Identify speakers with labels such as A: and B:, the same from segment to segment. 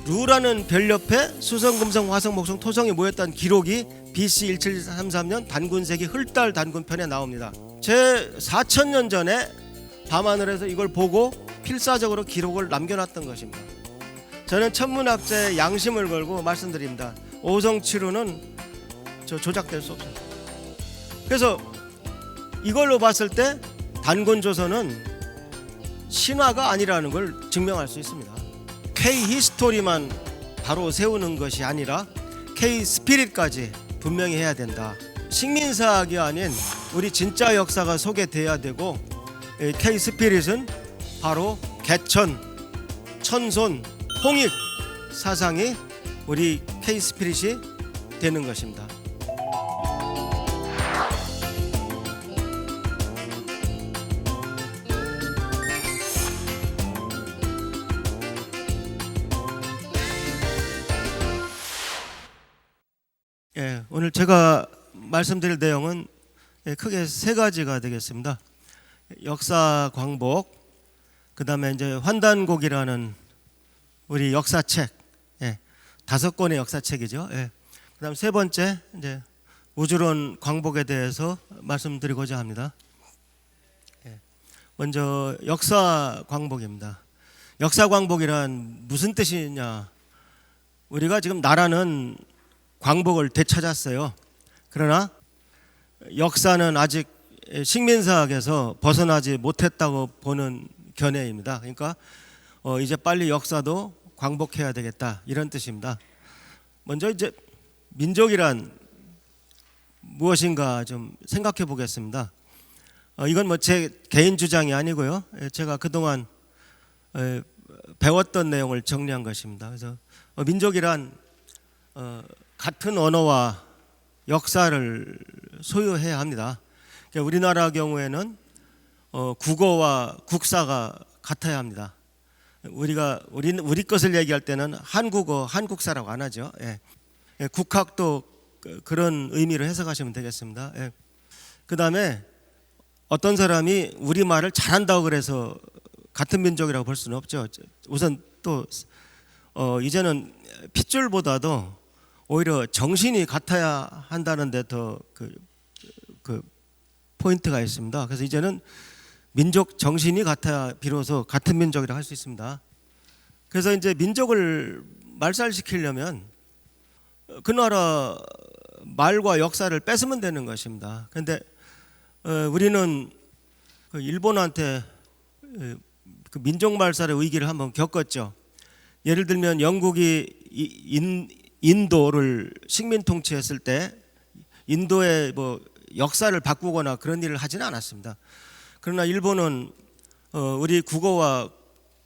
A: 루라는 별 옆에 수성, 금성, 화성, 목성, 토성이 모였다는 기록이 BC 1733년 단군세기 헐달 단군편에 나옵니다. 제 4000년 전에 밤하늘에서 이걸 보고 필사적으로 기록을 남겨놨던 것입니다. 저는 천문학자의 양심을 걸고 말씀드립니다. 오성치루는 조작될 수 없습니다. 그래서 이걸로 봤을 때 단군조선은 신화가 아니라는 걸 증명할 수 있습니다. K-히스토리만 바로 세우는 것이 아니라 K-스피릿까지 분명히 해야 된다. 식민사학이 아닌 우리 진짜 역사가 소개돼야 되고, K-스피릿은 바로 개천, 천손, 홍익 사상이 우리 K-스피릿이 되는 것입니다. 오늘 제가 말씀드릴 내용은 크게 세 가지가 되겠습니다. 역사 광복, 그 다음에 이제 환단곡이라는 우리 역사책, 5권의 역사책이죠. 그 다음 세 번째 이제 우주론 광복에 대해서 말씀드리고자 합니다. 먼저 역사 광복입니다. 역사 광복이란 무슨 뜻이냐? 우리가 지금 나라는 광복을 되찾았어요. 그러나 역사는 아직 식민사학에서 벗어나지 못했다고 보는 견해입니다. 그러니까 이제 빨리 역사도 광복해야 되겠다, 이런 뜻입니다. 먼저 이제 민족이란 무엇인가 좀 생각해 보겠습니다. 이건 뭐 제 개인 주장이 아니고요. 제가 그동안 배웠던 내용을 정리한 것입니다. 그래서 민족이란 같은 언어와 역사를 소유해야 합니다. 그러니까 우리나라 경우에는 국어와 국사가 같아야 합니다. 우리 것을 얘기할 때는 한국어, 한국사라고 안 하죠. 국학도 그런 의미로 해석하시면 되겠습니다. 그 다음에 어떤 사람이 우리말을 잘한다고 그래서 같은 민족이라고 볼 수는 없죠. 우선 또 이제는 핏줄보다도 오히려 정신이 같아야 한다는데 더 그 포인트가 있습니다. 그래서 이제는 민족 정신이 같아야 비로소 같은 민족이라고 할 수 있습니다. 그래서 이제 민족을 말살시키려면 그 나라 말과 역사를 뺏으면 되는 것입니다. 그런데 우리는 일본한테 그 민족 말살의 위기를 한번 겪었죠. 예를 들면 영국이 인도를 식민 통치했을 때 인도의 뭐 역사를 바꾸거나 그런 일을 하지는 않았습니다. 그러나 일본은 우리 국어와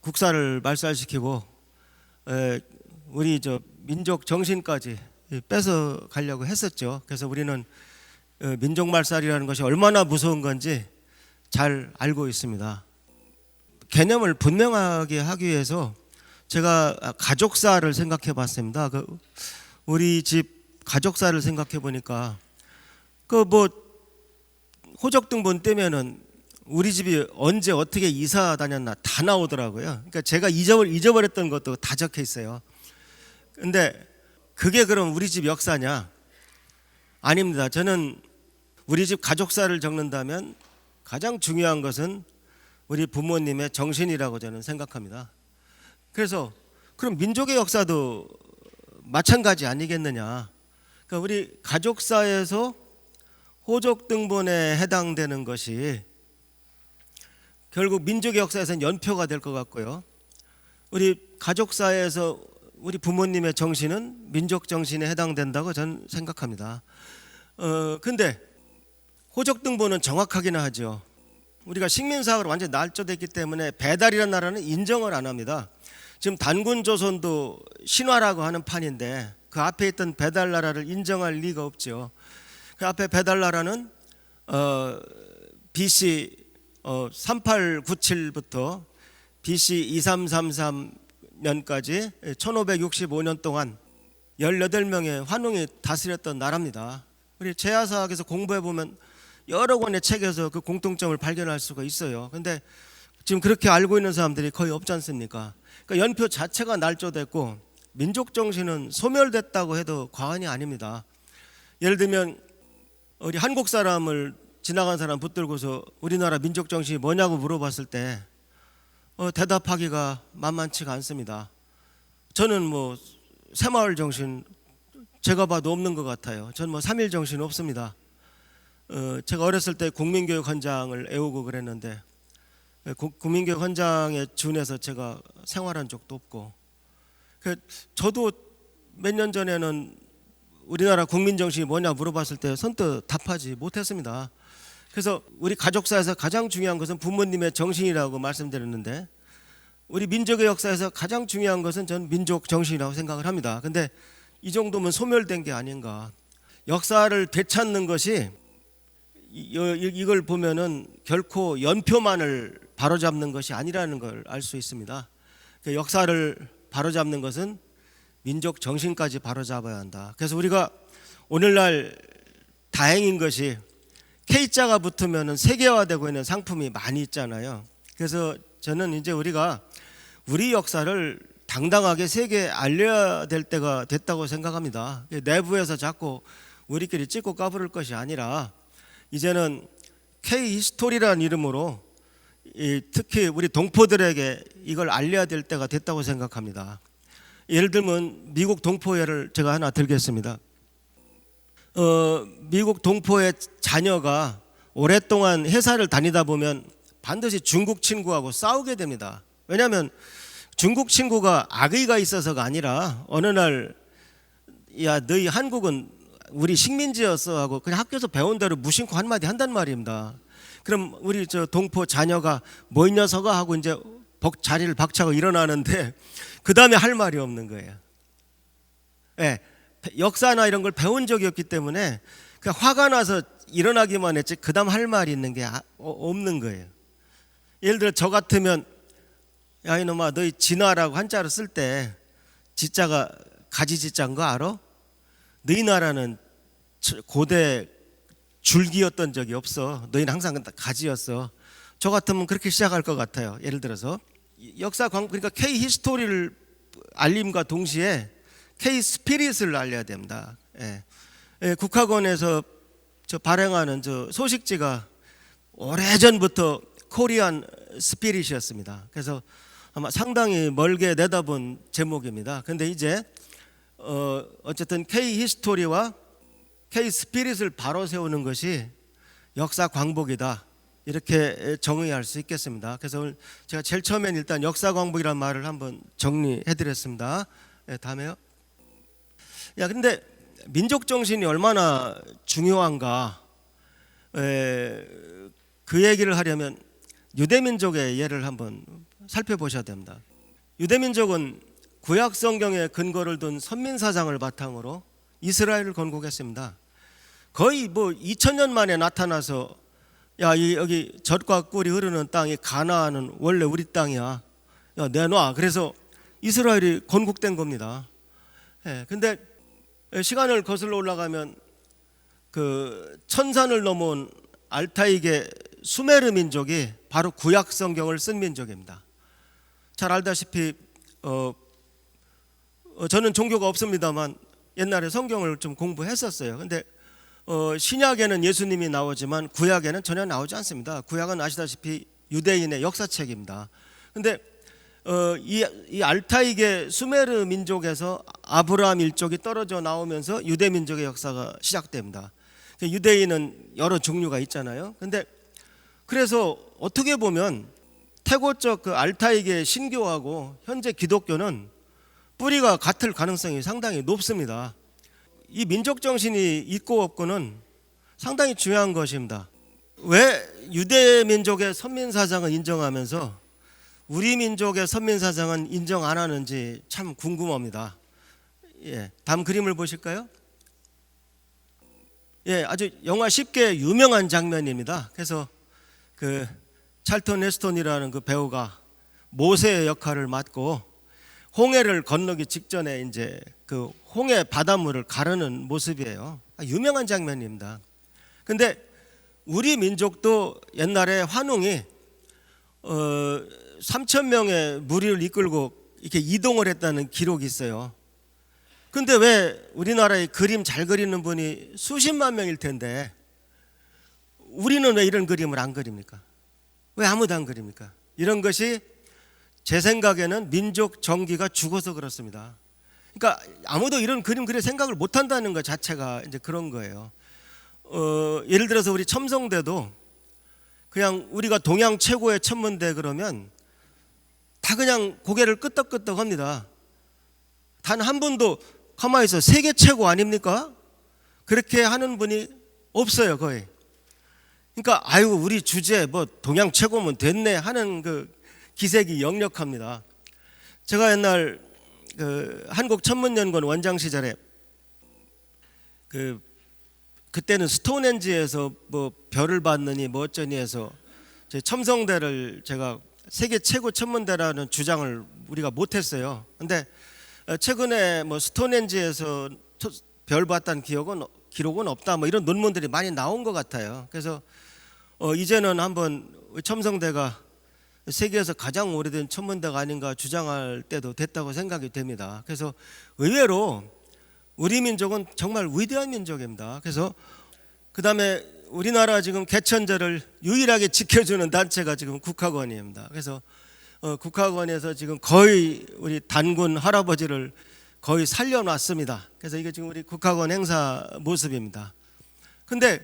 A: 국사를 말살시키고 우리 민족 정신까지 뺏어 가려고 했었죠. 그래서 우리는 민족 말살이라는 것이 얼마나 무서운 건지 잘 알고 있습니다. 개념을 분명하게 하기 위해서 제가 가족사를 생각해 봤습니다. 우리 집 가족사를 생각해 보니까 호적등본 떼면은 우리 집이 언제 어떻게 이사 다녔나 다 나오더라고요. 그러니까 제가 잊어버렸던 것도 다 적혀 있어요. 근데 그게 그럼 우리 집 역사냐? 아닙니다. 저는 우리 집 가족사를 적는다면 가장 중요한 것은 우리 부모님의 정신이라고 저는 생각합니다. 그래서 그럼 민족의 역사도 마찬가지 아니겠느냐? 그러니까 우리 가족사에서 호적등본에 해당되는 것이 결국 민족의 역사에서는 연표가 될 것 같고요. 우리 가족사에서 우리 부모님의 정신은 민족 정신에 해당된다고 저는 생각합니다. 근데 호적등본은 정확하기는 하죠. 우리가 식민사학으로 완전히 날조됐기 때문에 배달이라는 나라는 인정을 안 합니다. 지금 단군조선도 신화라고 하는 판인데 그 앞에 있던 배달나라를 인정할 리가 없죠. 그 앞에 배달나라는 BC 3897부터 BC 2333년까지 1565년 동안 18명의 환웅이 다스렸던 나라입니다. 우리 제야사학에서 공부해 보면 여러 권의 책에서 그 공통점을 발견할 수가 있어요. 그런데 지금 그렇게 알고 있는 사람들이 거의 없지 않습니까? 그러니까 연표 자체가 날조됐고 민족 정신은 소멸됐다고 해도 과언이 아닙니다. 예를 들면 우리 한국 사람을 지나간 사람 붙들고서 우리나라 민족 정신이 뭐냐고 물어봤을 때 대답하기가 만만치가 않습니다. 저는 뭐 새마을 정신 제가 봐도 없는 것 같아요. 저는 뭐 3.1 정신 없습니다. 제가 어렸을 때 국민교육 헌장을 애우고 그랬는데 국민교육 헌장에 준해서 제가 생활한 적도 없고, 저도 몇 년 전에는 우리나라 국민정신이 뭐냐 물어봤을 때 선뜻 답하지 못했습니다. 그래서 우리 가족사에서 가장 중요한 것은 부모님의 정신이라고 말씀드렸는데, 우리 민족의 역사에서 가장 중요한 것은 전 민족 정신이라고 생각을 합니다. 근데 이 정도면 소멸된 게 아닌가. 역사를 되찾는 것이 이걸 보면은 결코 연표만을 바로잡는 것이 아니라는 걸 알 수 있습니다. 역사를 바로잡는 것은 민족 정신까지 바로잡아야 한다. 그래서 우리가 오늘날 다행인 것이 K자가 붙으면은 세계화되고 있는 상품이 많이 있잖아요. 그래서 저는 이제 우리가 우리 역사를 당당하게 세계에 알려야 될 때가 됐다고 생각합니다. 내부에서 자꾸 우리끼리 찍고 까부를 것이 아니라 이제는 K-히스토리라는 이름으로 특히 우리 동포들에게 이걸 알려야 될 때가 됐다고 생각합니다. 예를 들면 미국 동포회를 제가 하나 들겠습니다. 미국 동포의 자녀가 오랫동안 회사를 다니다 보면 반드시 중국 친구하고 싸우게 됩니다. 왜냐하면 중국 친구가 악의가 있어서가 아니라 어느 날 야 너희 한국은 우리 식민지였어 하고 그냥 학교에서 배운 대로 무심코 한마디 한단 말입니다. 그럼 우리 저 동포 자녀가 뭐 이 녀석아 하고 이제 자리를 박차고 일어나는데 그 다음에 할 말이 없는 거예요. 예, 역사나 이런 걸 배운 적이 없기 때문에 그냥 화가 나서 일어나기만 했지 그 다음 할 말이 있는 게 없는 거예요. 예를 들어 저 같으면 야 이놈아 너희 진화라고 한자로 쓸 때 지자가 가지지자인 거 알아? 너희 나라는 고대 줄기였던 적이 없어. 너희는 항상 가지였어. 저 같으면 그렇게 시작할 것 같아요. 예를 들어서 역사 광고, 그러니까 K 히스토리를 알림과 동시에 K 스피릿을 알려야 됩니다. 국학원에서 저 발행하는 저 소식지가 오래전부터 코리안 스피릿이었습니다. 그래서 아마 상당히 멀게 내다본 제목입니다. 근데 이제 어쨌든 K 히스토리와 K 스피릿을 바로 세우는 것이 역사 광복이다, 이렇게 정의할 수 있겠습니다. 그래서 오늘 제가 제일 처음엔 일단 역사 광복이라는 말을 한번 정리해 드렸습니다. 다음에요. 야 근데 민족 정신이 얼마나 중요한가, 그 얘기를 하려면 유대민족의 예를 한번 살펴보셔야 됩니다. 유대민족은 구약 성경에 근거를 둔 선민사상을 바탕으로 이스라엘을 건국했습니다. 거의 뭐 2000년 만에 나타나서 야 여기 젖과 꿀이 흐르는 땅이 가나안은 원래 우리 땅이야, 야 내놔. 그래서 이스라엘이 건국된 겁니다. 근데 시간을 거슬러 올라가면 그 천산을 넘어온 알타이계 수메르 민족이 바로 구약 성경을 쓴 민족입니다. 잘 알다시피 저는 종교가 없습니다만 옛날에 성경을 좀 공부했었어요. 근데 신약에는 예수님이 나오지만 구약에는 전혀 나오지 않습니다. 구약은 아시다시피 유대인의 역사책입니다. 근데 이 알타이계 수메르 민족에서 아브라함 일족이 떨어져 나오면서 유대 민족의 역사가 시작됩니다. 유대인은 여러 종류가 있잖아요. 근데 그래서 어떻게 보면 태고적 그 알타이계 신교하고 현재 기독교는 뿌리가 같을 가능성이 상당히 높습니다. 이 민족 정신이 있고 없고는 상당히 중요한 것입니다. 왜 유대 민족의 선민 사상을 인정하면서 우리 민족의 선민 사상은 인정 안 하는지 참 궁금합니다. 다음 그림을 보실까요? 아주 영화 쉽게 유명한 장면입니다. 그래서 그 찰턴 헤스턴이라는 그 배우가 모세의 역할을 맡고 홍해를 건너기 직전에 이제 그 홍해 바닷물을 가르는 모습이에요. 유명한 장면입니다. 근데 우리 민족도 옛날에 환웅이 3,000명의 무리를 이끌고 이렇게 이동을 했다는 기록이 있어요. 근데 왜 우리나라에 그림 잘 그리는 분이 수십만 명일 텐데 우리는 왜 이런 그림을 안 그립니까? 왜 아무도 안 그립니까? 이런 것이 제 생각에는 민족 정기가 죽어서 그렇습니다. 그러니까 아무도 이런 그림 그릴 생각을 못 한다는 것 자체가 이제 그런 거예요. 예를 들어서 우리 첨성대도 그냥 우리가 동양 최고의 천문대 그러면 다 그냥 고개를 끄덕끄덕 합니다. 단 한 분도 가만히 있어 세계 최고 아닙니까? 그렇게 하는 분이 없어요, 거의. 그러니까 아유 우리 주제 뭐 동양 최고면 됐네 하는 그 기색이 역력합니다. 제가 옛날 그 한국천문연구원 원장 시절에 그때는 스톤헨지에서 뭐 별을 봤느니 뭐 어쩌니 해서 제 첨성대를 제가 세계 최고 천문대라는 주장을 우리가 못했어요. 근데 최근에 뭐 스톤헨지에서 별 봤다는 기록은 없다 뭐 이런 논문들이 많이 나온 것 같아요. 그래서 이제는 한번 첨성대가 세계에서 가장 오래된 천문대가 아닌가 주장할 때도 됐다고 생각이 됩니다. 그래서 의외로 우리 민족은 정말 위대한 민족입니다. 그래서 그다음에 우리나라 지금 개천절을 유일하게 지켜주는 단체가 지금 국학원입니다. 그래서 국학원에서 지금 거의 우리 단군 할아버지를 거의 살려놨습니다. 그래서 이게 지금 우리 국학원 행사 모습입니다. 근데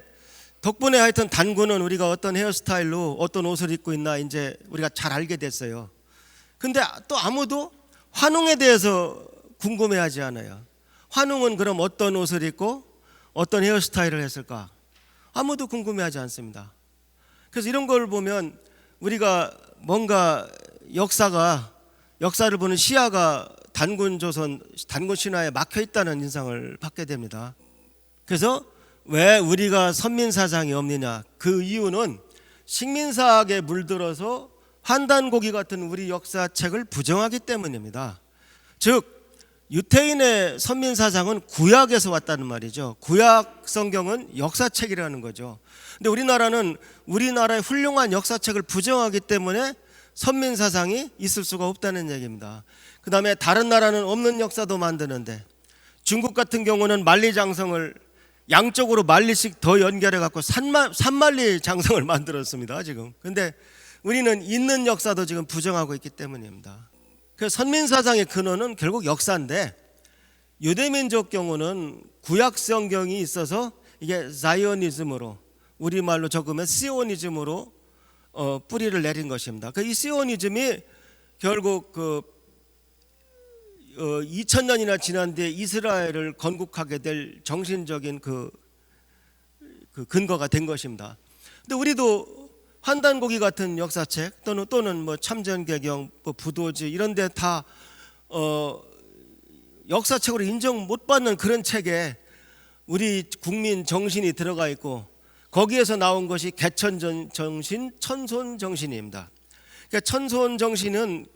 A: 덕분에 하여튼 단군은 우리가 어떤 헤어스타일로 어떤 옷을 입고 있나 이제 우리가 잘 알게 됐어요. 근데 또 아무도 환웅에 대해서 궁금해하지 않아요. 환웅은 그럼 어떤 옷을 입고 어떤 헤어스타일을 했을까? 아무도 궁금해하지 않습니다. 그래서 이런 걸 보면 우리가 뭔가 역사를 보는 시야가 단군 조선, 단군 신화에 막혀 있다는 인상을 받게 됩니다. 그래서 왜 우리가 선민사상이 없느냐? 그 이유는 식민사학에 물들어서 환단고기 같은 우리 역사책을 부정하기 때문입니다. 즉 유태인의 선민사상은 구약에서 왔다는 말이죠. 구약 성경은 역사책이라는 거죠. 근데 우리나라는 우리나라의 훌륭한 역사책을 부정하기 때문에 선민사상이 있을 수가 없다는 얘기입니다. 그 다음에 다른 나라는 없는 역사도 만드는데 중국 같은 경우는 만리장성을 양쪽으로 만리씩 더 연결해 갖고 산만리 장성을 만들었습니다 지금. 근데 우리는 있는 역사도 지금 부정하고 있기 때문입니다. 그 선민사상의 근원은 결국 역사인데 유대민족 경우는 구약 성경이 있어서 이게 자이오니즘으로 우리말로 적으면 시오니즘으로 뿌리를 내린 것입니다. 이 시오니즘이 결국 2000년이나 지난 뒤에 이스라엘을 건국하게 될 정신적인 그 근거가 된 것입니다. 근데 우리도 환단고기 같은 역사책 또는 뭐 참전개경, 뭐 부도지 이런 데 다 역사책으로 인정 못 받는 그런 책에 우리 국민 정신이 들어가 있고 거기에서 나온 것이 개천 정신, 천손 정신입니다. 그러니까 천손 정신은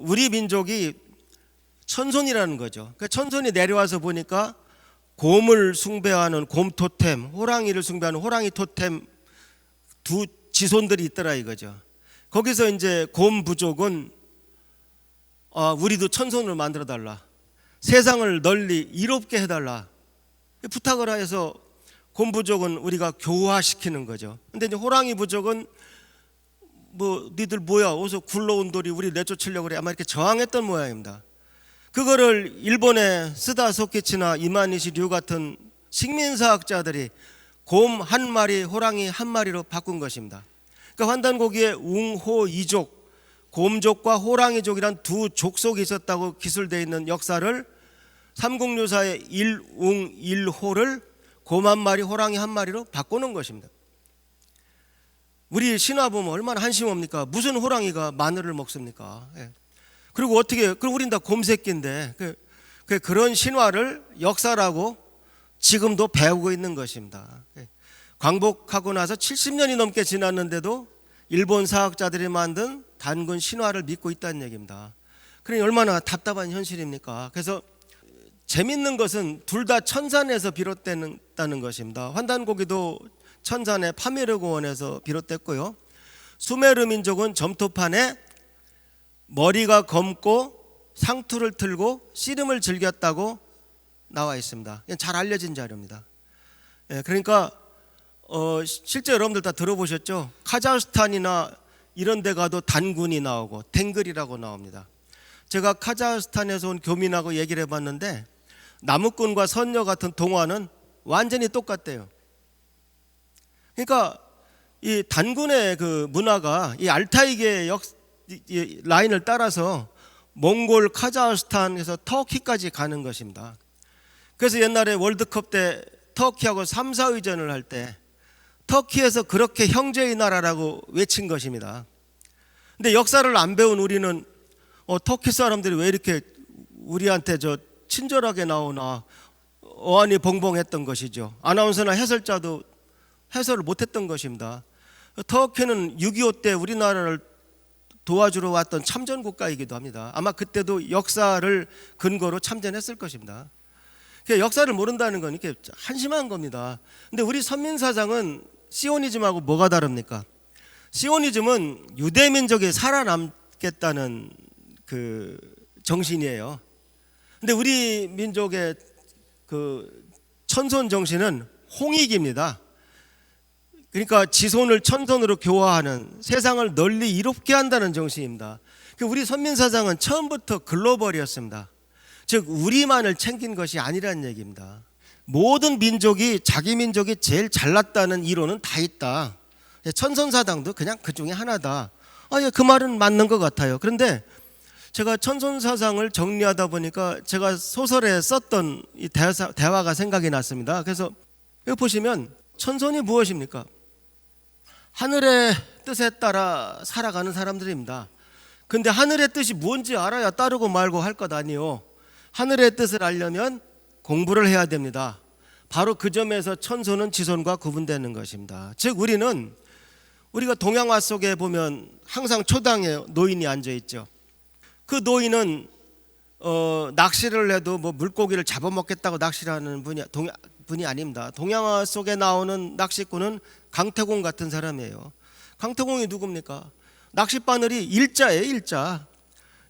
A: 우리 민족이 천손이라는 거죠. 그러니까 천손이 내려와서 보니까 곰을 숭배하는 곰 토템, 호랑이를 숭배하는 호랑이 토템 두 지손들이 있더라 이거죠. 거기서 이제 곰 부족은 우리도 천손을 만들어 달라. 세상을 널리 이롭게 해달라. 부탁을 해서 곰 부족은 우리가 교화시키는 거죠. 근데 이제 호랑이 부족은 뭐 니들 뭐야 어디서 굴러온 돌이 우리 내쫓으려고 그래 아마 이렇게 저항했던 모양입니다. 그거를 일본의 스다 소키치나 이마니시 류 같은 식민사학자들이 곰 한 마리 호랑이 한 마리로 바꾼 것입니다. 그러니까 환단고기에 웅호이족 곰족과 호랑이족이란 두 족속이 있었다고 기술되어 있는 역사를 삼국유사의 일웅일호를 곰 한 마리 호랑이 한 마리로 바꾸는 것입니다. 우리 신화 보면 얼마나 한심합니까? 무슨 호랑이가 마늘을 먹습니까? 그리고 그럼 우린 다 곰새끼인데 그런 신화를 역사라고 지금도 배우고 있는 것입니다. 광복하고 나서 70년이 넘게 지났는데도 일본 사학자들이 만든 단군 신화를 믿고 있다는 얘기입니다. 그러니 얼마나 답답한 현실입니까? 그래서 재밌는 것은 둘 다 천산에서 비롯됐다는 것입니다. 환단고기도 천산의 파미르고원에서 비롯됐고요. 수메르 민족은 점토판에 머리가 검고 상투를 틀고 씨름을 즐겼다고 나와 있습니다. 잘 알려진 자료입니다. 그러니까 실제 여러분들 다 들어보셨죠? 카자흐스탄이나 이런 데 가도 단군이 나오고 탱글이라고 나옵니다. 제가 카자흐스탄에서 온 교민하고 얘기를 해봤는데 나무꾼과 선녀 같은 동화는 완전히 똑같대요. 그러니까 이 단군의 그 문화가 이 알타이계 이 라인을 따라서 몽골, 카자흐스탄에서 터키까지 가는 것입니다. 그래서 옛날에 월드컵 때 터키하고 3, 4위전을 할 때 터키에서 그렇게 형제의 나라라고 외친 것입니다. 근데 역사를 안 배운 우리는 터키 사람들이 왜 이렇게 우리한테 친절하게 나오나 어안이 벙벙했던 것이죠. 아나운서나 해설자도 해설을 못했던 것입니다. 터키는 6.25 때 우리나라를 도와주러 왔던 참전국가이기도 합니다. 아마 그때도 역사를 근거로 참전했을 것입니다. 그러니까 역사를 모른다는 건 이렇게 한심한 겁니다. 근데 우리 선민사상은 시오니즘하고 뭐가 다릅니까? 시오니즘은 유대민족이 살아남겠다는 그 정신이에요. 근데 우리 민족의 그 천손 정신은 홍익입니다. 그러니까 지손을 천손으로 교화하는, 세상을 널리 이롭게 한다는 정신입니다. 우리 선민사상은 처음부터 글로벌이었습니다. 즉 우리만을 챙긴 것이 아니라는 얘기입니다. 모든 민족이 자기 민족이 제일 잘났다는 이론은 다 있다. 천손사상도 그냥 그 중에 하나다. 그 말은 맞는 것 같아요. 그런데 제가 천손사상을 정리하다 보니까 제가 소설에 썼던 이 대화가 생각이 났습니다. 그래서 여기 보시면 천손이 무엇입니까? 하늘의 뜻에 따라 살아가는 사람들입니다. 근데 하늘의 뜻이 뭔지 알아야 따르고 말고 할 것 아니요. 하늘의 뜻을 알려면 공부를 해야 됩니다. 바로 그 점에서 천손은 지손과 구분되는 것입니다. 즉 우리가 동양화 속에 보면 항상 초당에 노인이 앉아 있죠. 그 노인은 낚시를 해도 물고기를 잡아먹겠다고 낚시를 하는 분이 아닙니다. 동양화 속에 나오는 낚시꾼은 강태공 같은 사람이에요. 강태공이 누굽니까? 낚싯바늘이 일자예요, 일자.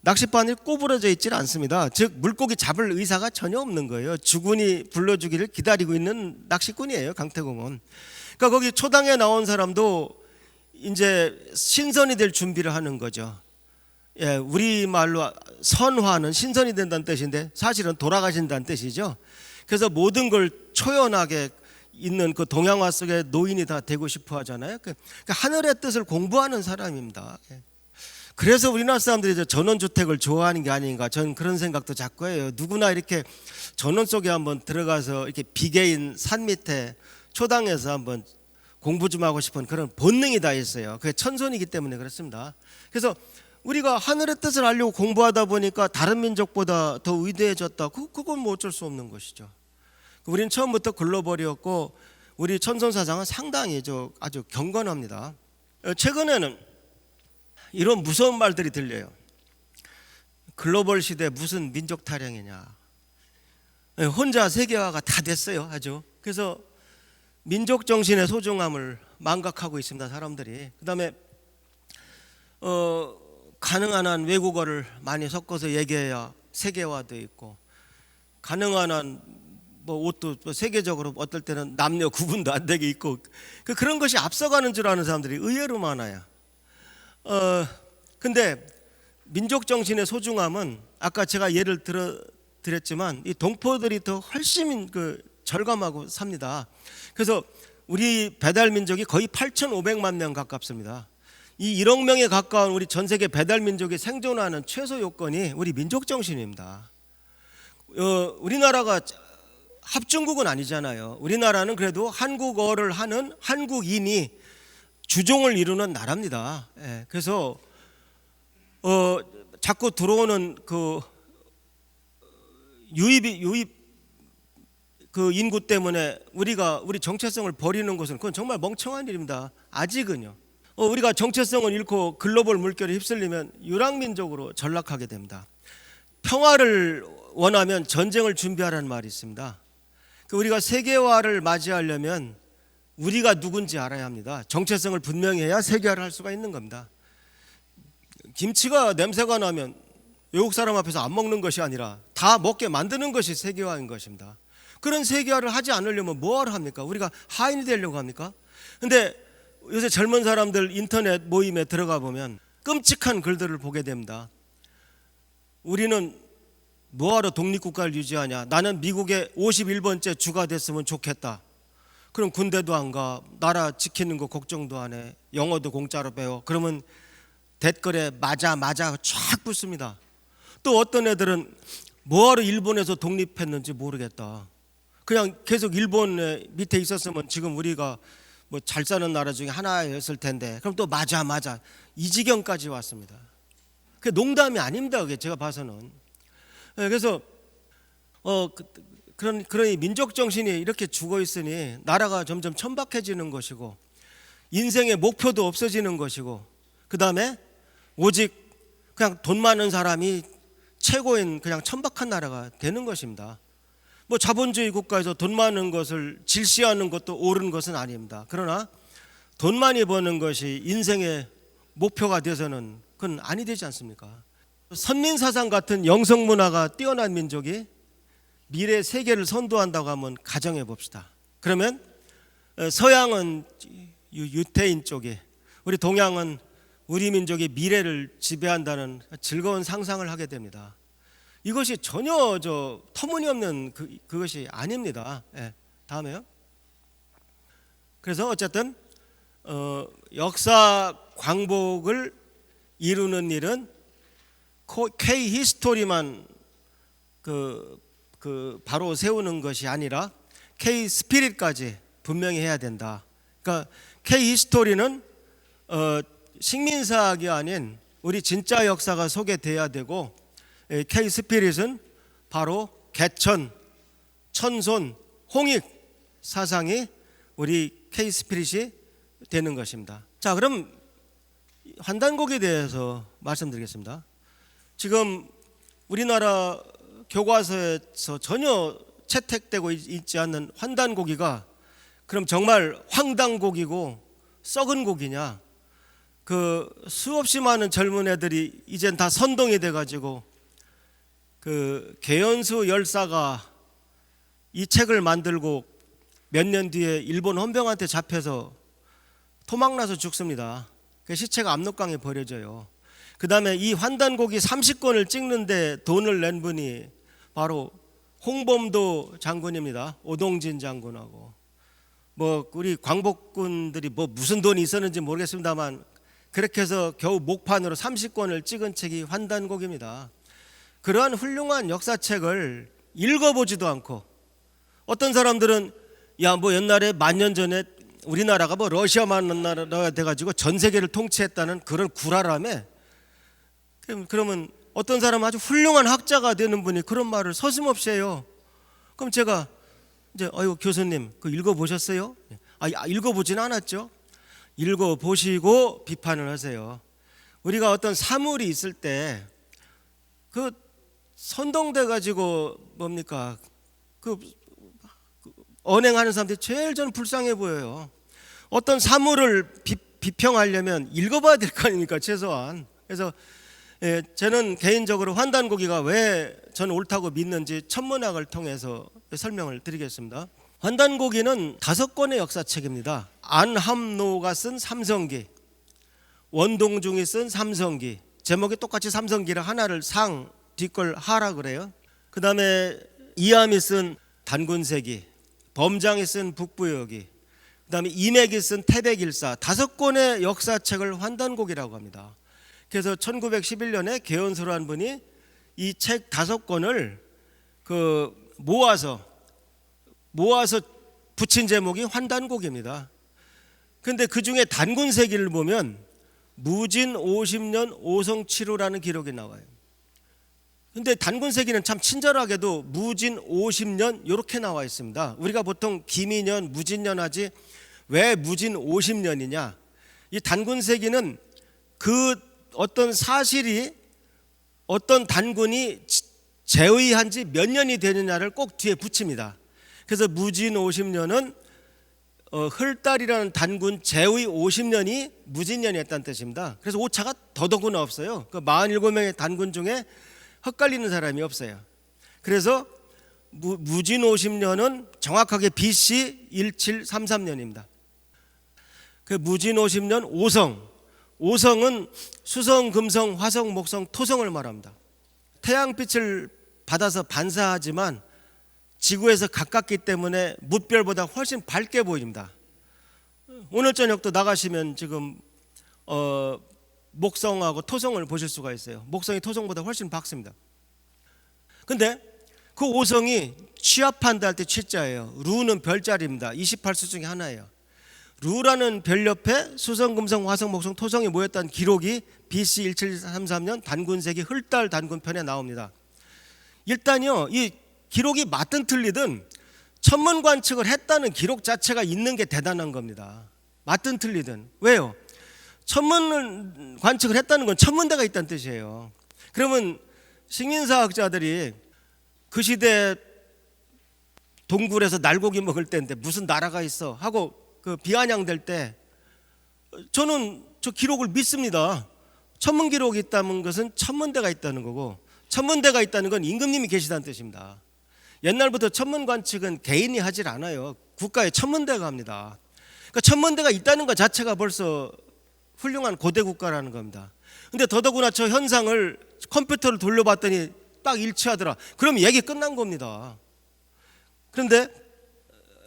A: 낚싯바늘이 꼬부러져 있질 않습니다. 즉 물고기 잡을 의사가 전혀 없는 거예요. 주군이 불러주기를 기다리고 있는 낚시꾼이에요, 강태공은. 그러니까 거기 초당에 나온 사람도 이제 신선이 될 준비를 하는 거죠. 우리말로 선화는 신선이 된다는 뜻인데 사실은 돌아가신다는 뜻이죠. 그래서 모든 걸 초연하게 있는 그 동양화 속에 노인이 다 되고 싶어 하잖아요. 그러니까 하늘의 뜻을 공부하는 사람입니다. 그래서 우리나라 사람들이 이제 전원주택을 좋아하는 게 아닌가, 저는 그런 생각도 자꾸 해요. 누구나 이렇게 전원 속에 한번 들어가서 이렇게 비계인 산 밑에 초당에서 한번 공부 좀 하고 싶은 그런 본능이 다 있어요. 그게 천손이기 때문에 그렇습니다. 그래서 우리가 하늘의 뜻을 알려고 공부하다 보니까 다른 민족보다 더 위대해졌다. 그건 뭐 어쩔 수 없는 것이죠. 우리는 처음부터 글로벌이었고 우리 천손사상은 상당히 아주 경건합니다. 최근에는 이런 무서운 말들이 들려요. 글로벌 시대 무슨 민족 타령이냐. 혼자 세계화가 다 됐어요, 아주. 그래서 민족 정신의 소중함을 망각하고 있습니다, 사람들이. 그다음에 가능한 한 외국어를 많이 섞어서 얘기해야 세계화도 있고, 가능한 한 옷도 세계적으로 어떨 때는 남녀 구분도 안 되게 있고, 그런 것이 앞서가는 줄 아는 사람들이 의외로 많아요. 근데 민족 정신의 소중함은 아까 제가 예를 드렸지만 이 동포들이 더 훨씬 절감하고 삽니다. 그래서 우리 배달 민족이 거의 8,500만 명 가깝습니다. 이 1억 명에 가까운 우리 전 세계 배달 민족이 생존하는 최소 요건이 우리 민족 정신입니다. 우리나라가 합중국은 아니잖아요. 우리나라는 그래도 한국어를 하는 한국인이 주종을 이루는 나라입니다. 그래서 자꾸 들어오는 유입 그 인구 때문에 우리 정체성을 버리는 것은 그건 정말 멍청한 일입니다. 아직은요. 우리가 정체성을 잃고 글로벌 물결에 휩쓸리면 유랑민족으로 전락하게 됩니다. 평화를 원하면 전쟁을 준비하라는 말이 있습니다. 우리가 세계화를 맞이하려면 우리가 누군지 알아야 합니다. 정체성을 분명히 해야 세계화를 할 수가 있는 겁니다. 김치가 냄새가 나면 외국 사람 앞에서 안 먹는 것이 아니라 다 먹게 만드는 것이 세계화인 것입니다. 그런 세계화를 하지 않으려면 뭐하러 합니까? 우리가 하인이 되려고 합니까? 근데 요새 젊은 사람들 인터넷 모임에 들어가 보면 끔찍한 글들을 보게 됩니다. 우리는 뭐하러 독립국가를 유지하냐? 나는 미국의 51번째 주가 됐으면 좋겠다. 그럼 군대도 안 가, 나라 지키는 거 걱정도 안 해, 영어도 공짜로 배워. 그러면 댓글에 맞아 쫙 붙습니다. 또 어떤 애들은 뭐하러 일본에서 독립했는지 모르겠다. 그냥 계속 일본 밑에 있었으면 지금 우리가 뭐 잘 사는 나라 중에 하나였을 텐데. 그럼 또 맞아 이 지경까지 왔습니다. 그게 농담이 아닙니다. 그게 제가 봐서는. 그래서 그러니 민족 정신이 이렇게 죽어 있으니 나라가 점점 천박해지는 것이고 인생의 목표도 없어지는 것이고 그 다음에 오직 그냥 돈 많은 사람이 최고인 그냥 천박한 나라가 되는 것입니다. 뭐 자본주의 국가에서 돈 많은 것을 질시하는 것도 옳은 것은 아닙니다. 그러나 돈 많이 버는 것이 인생의 목표가 돼서는 그건 아니 되지 않습니까? 선민사상 같은 영성문화가 뛰어난 민족이 미래 세계를 선도한다고 하면 가정해 봅시다. 그러면 서양은 유태인 쪽에, 우리 동양은 우리 민족의 미래를 지배한다는 즐거운 상상을 하게 됩니다. 이것이 전혀 터무니없는 그것이 아닙니다. 다음에요. 그래서 어쨌든 역사 광복을 이루는 일은 K 히스토리만 바로 세우는 것이 아니라 K 스피릿까지 분명히 해야 된다. 그러니까 K 히스토리는 식민사학이 아닌 우리 진짜 역사가 소개돼야 되고, K 스피릿은 바로 개천, 천손, 홍익 사상이 우리 K 스피릿이 되는 것입니다. 자, 그럼 환단곡에 대해서 말씀드리겠습니다. 지금 우리나라 교과서에서 전혀 채택되고 있지 않는 환단고기가 그럼 정말 황당고기고 썩은 고기냐? 수없이 많은 젊은 애들이 이젠 다 선동이 돼가지고 개연수 열사가 이 책을 만들고 몇 년 뒤에 일본 헌병한테 잡혀서 토막나서 죽습니다. 시체가 압록강에 버려져요. 그 다음에 이 환단고기 30권을 찍는데 돈을 낸 분이 바로 홍범도 장군입니다. 오동진 장군하고 우리 광복군들이 무슨 돈이 있었는지 모르겠습니다만 그렇게 해서 겨우 목판으로 30권을 찍은 책이 환단곡입니다. 그러한 훌륭한 역사책을 읽어보지도 않고, 어떤 사람들은 옛날에 만년 전에 우리나라가 러시아만 나라가 돼가지고 전 세계를 통치했다는 그런 구라라며. 그러면 어떤 사람은 아주 훌륭한 학자가 되는 분이 그런 말을 서슴없이 해요. 그럼 제가 이제 교수님 읽어보셨어요? 읽어보지는 않았죠. 읽어보시고 비판을 하세요. 우리가 어떤 사물이 있을 때 선동돼 가지고 언행하는 사람들이 제일 저는 불쌍해 보여요. 어떤 사물을 비평하려면 읽어봐야 될 거 아닙니까, 최소한. 그래서 저는 개인적으로 환단고기가 왜 저는 옳다고 믿는지 천문학을 통해서 설명을 드리겠습니다. 환단고기는 5권의 역사책입니다. 안함노가 쓴 삼성기, 원동중이 쓴 삼성기, 제목이 똑같이 삼성기를 하나를 상, 뒷걸 하라 그래요. 그 다음에 이암이 쓴 단군세기, 범장이 쓴 북부여기, 그 다음에 이맥이 쓴 태백일사, 5권의 역사책을 환단곡이라고 합니다. 그래서 1911년에 개연수라는 분이 이 책 5권을 모아서 붙인 제목이 환단곡입니다. 그런데 그 중에 단군세기를 보면 무진 50년 오성치루라는 기록이 나와요. 근데 단군세기는 참 친절하게도 무진 50년 이렇게 나와 있습니다. 우리가 보통 기민년, 무진년 하지 왜 무진 50년이냐? 이 단군세기는 어떤 사실이 어떤 단군이 제의한 지 몇 년이 되느냐를 꼭 뒤에 붙입니다. 그래서 무진 50년은 헐달이라는 단군 제의 50년이 무진년이었다는 뜻입니다. 그래서 오차가 더더구나 없어요. 47명의 단군 중에 헛갈리는 사람이 없어요. 그래서 무진 50년은 정확하게 BC 1733년입니다. 그 무진 50년 오성은 수성, 금성, 화성, 목성, 토성을 말합니다. 태양빛을 받아서 반사하지만 지구에서 가깝기 때문에 뭇별보다 훨씬 밝게 보입니다. 오늘 저녁도 나가시면 지금 목성하고 토성을 보실 수가 있어요. 목성이 토성보다 훨씬 밝습니다. 근데 그 오성이 취합한다 할 때 취자예요. 루는 별자리입니다. 28수 중에 하나예요. 루라는 별 옆에 수성, 금성, 화성, 목성, 토성이 모였다는 기록이 BC 1733년 단군세기 헐달 단군편에 나옵니다. 일단요, 이 기록이 맞든 틀리든 천문 관측을 했다는 기록 자체가 있는 게 대단한 겁니다. 맞든 틀리든. 왜요? 천문 관측을 했다는 건 천문대가 있다는 뜻이에요. 그러면 식민사학자들이 그 시대 동굴에서 날고기 먹을 때인데 무슨 나라가 있어 하고 그 비아냥될 때 저는 저 기록을 믿습니다. 천문 기록이 있다는 것은 천문대가 있다는 거고, 천문대가 있다는 건 임금님이 계시다는 뜻입니다. 옛날부터 천문 관측은 개인이 하질 않아요. 국가의 천문대가 합니다. 그러니까 천문대가 있다는 것 자체가 벌써 훌륭한 고대 국가라는 겁니다. 근데 더더구나 저 현상을 컴퓨터를 돌려봤더니 딱 일치하더라. 그럼 얘기 끝난 겁니다. 그런데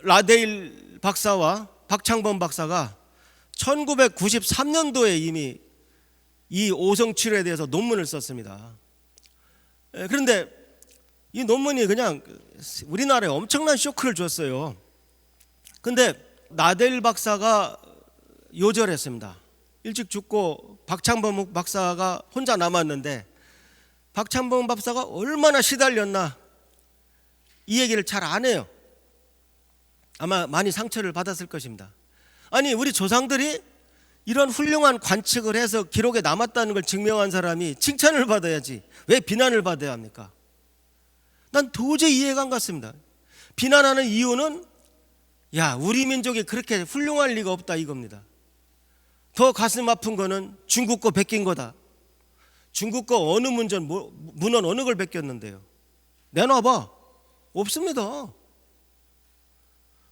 A: 라데일 박사와 박창범 박사가 1993년도에 이미 이 오성치료에 대해서 논문을 썼습니다. 그런데 이 논문이 그냥 우리나라에 엄청난 쇼크를 줬어요. 근데 라데일 박사가 요절했습니다. 일찍 죽고 박창범 박사가 혼자 남았는데 박창범 박사가 얼마나 시달렸나 이 얘기를 잘 안 해요. 아마 많이 상처를 받았을 것입니다. 아니, 우리 조상들이 이런 훌륭한 관측을 해서 기록에 남았다는 걸 증명한 사람이 칭찬을 받아야지 왜 비난을 받아야 합니까? 난 도저히 이해가 안 갔습니다. 비난하는 이유는 야, 우리 민족이 그렇게 훌륭할 리가 없다 이겁니다. 더 가슴 아픈 거는 중국 거 베낀 거다. 중국 거 어느 문헌 어느 걸 베꼈는데요? 내놔봐. 없습니다.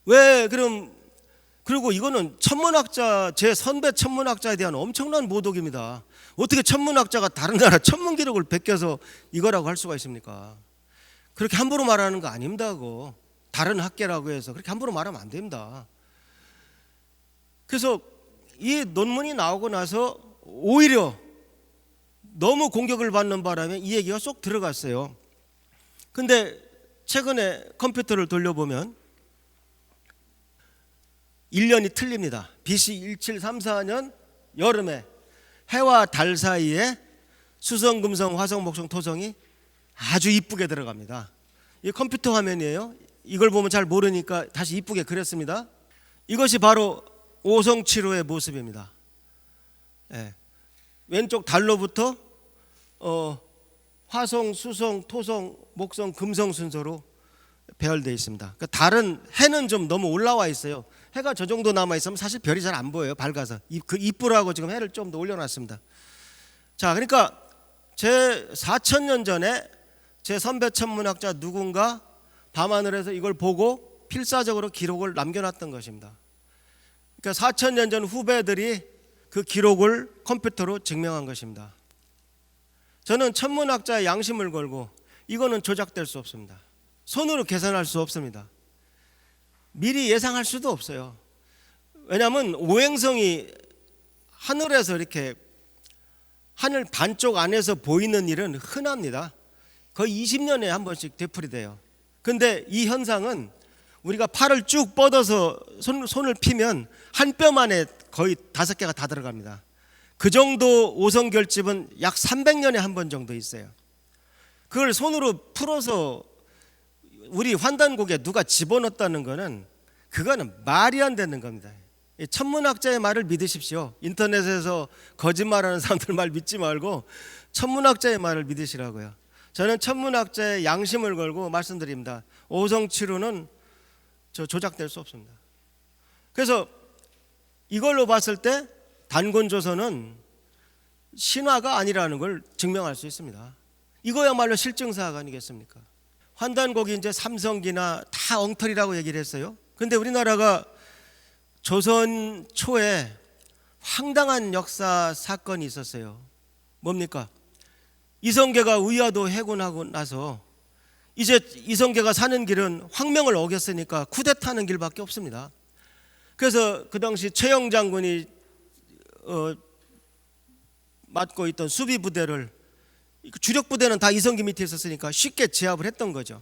A: 왜 그럼? 그리고 이거는 천문학자, 제 선배 천문학자에 대한 엄청난 모독입니다. 어떻게 천문학자가 다른 나라 천문 기록을 베껴서 이거라고 할 수가 있습니까? 그렇게 함부로 말하는 거 아닙니다. 그거 다른 학계라고 해서 그렇게 함부로 말하면 안 됩니다. 그래서 이 논문이 나오고 나서 오히려 너무 공격을 받는 바람에 이 얘기가 쏙 들어갔어요. 근데 최근에 컴퓨터를 돌려보면 1년이 틀립니다. BC 1734년 여름에 해와 달 사이에 수성, 금성, 화성, 목성, 토성이 아주 이쁘게 들어갑니다. 이 컴퓨터 화면이에요. 이걸 보면 잘 모르니까 다시 이쁘게 그렸습니다. 이것이 바로 오성치료의 모습입니다. 예. 왼쪽 달로부터 화성, 수성, 토성, 목성, 금성 순서로 배열되어 있습니다. 그러니까 달은 해는 좀 너무 올라와 있어요. 해가 저 정도 남아 있으면 사실 별이 잘 안 보여요. 밝아서. 그 이쁘라고 지금 해를 좀 더 올려놨습니다. 자, 그러니까 제 4,000년 전에 제 선배 천문학자 누군가 밤하늘에서 이걸 보고 필사적으로 기록을 남겨놨던 것입니다. 그러니까 4,000년 전 후배들이 그 기록을 컴퓨터로 증명한 것입니다. 저는 천문학자의 양심을 걸고 이거는 조작될 수 없습니다. 손으로 계산할 수 없습니다. 미리 예상할 수도 없어요. 왜냐하면 오행성이 하늘에서 이렇게 하늘 반쪽 안에서 보이는 일은 흔합니다. 거의 20년에 한 번씩 되풀이돼요. 근데 이 현상은 우리가 팔을 쭉 뻗어서 손을 피면 한 뼘 안에 거의 5개가 다 들어갑니다. 그 정도 오성결집은 약 300년에 한 번 정도 있어요. 그걸 손으로 풀어서 우리 환단곡에 누가 집어넣었다는 거는 그거는 말이 안 되는 겁니다. 천문학자의 말을 믿으십시오. 인터넷에서 거짓말하는 사람들 말 믿지 말고 천문학자의 말을 믿으시라고요. 저는 천문학자의 양심을 걸고 말씀드립니다. 오성치료는 조작될 수 없습니다. 그래서 이걸로 봤을 때 단곤조선은 신화가 아니라는 걸 증명할 수 있습니다. 이거야말로 실증사가 아니겠습니까? 환단곡이 이제 삼성기나 다 엉터리라고 얘기를 했어요. 근데 우리나라가 조선 초에 황당한 역사 사건이 있었어요. 뭡니까? 이성계가 위화도 해군하고 나서 이제 이성계가 사는 길은 황명을 어겼으니까 쿠데타하는 길밖에 없습니다. 그래서 그 당시 최영 장군이 맡고 있던 수비 부대를, 주력 부대는 다 이성계 밑에 있었으니까 쉽게 제압을 했던 거죠.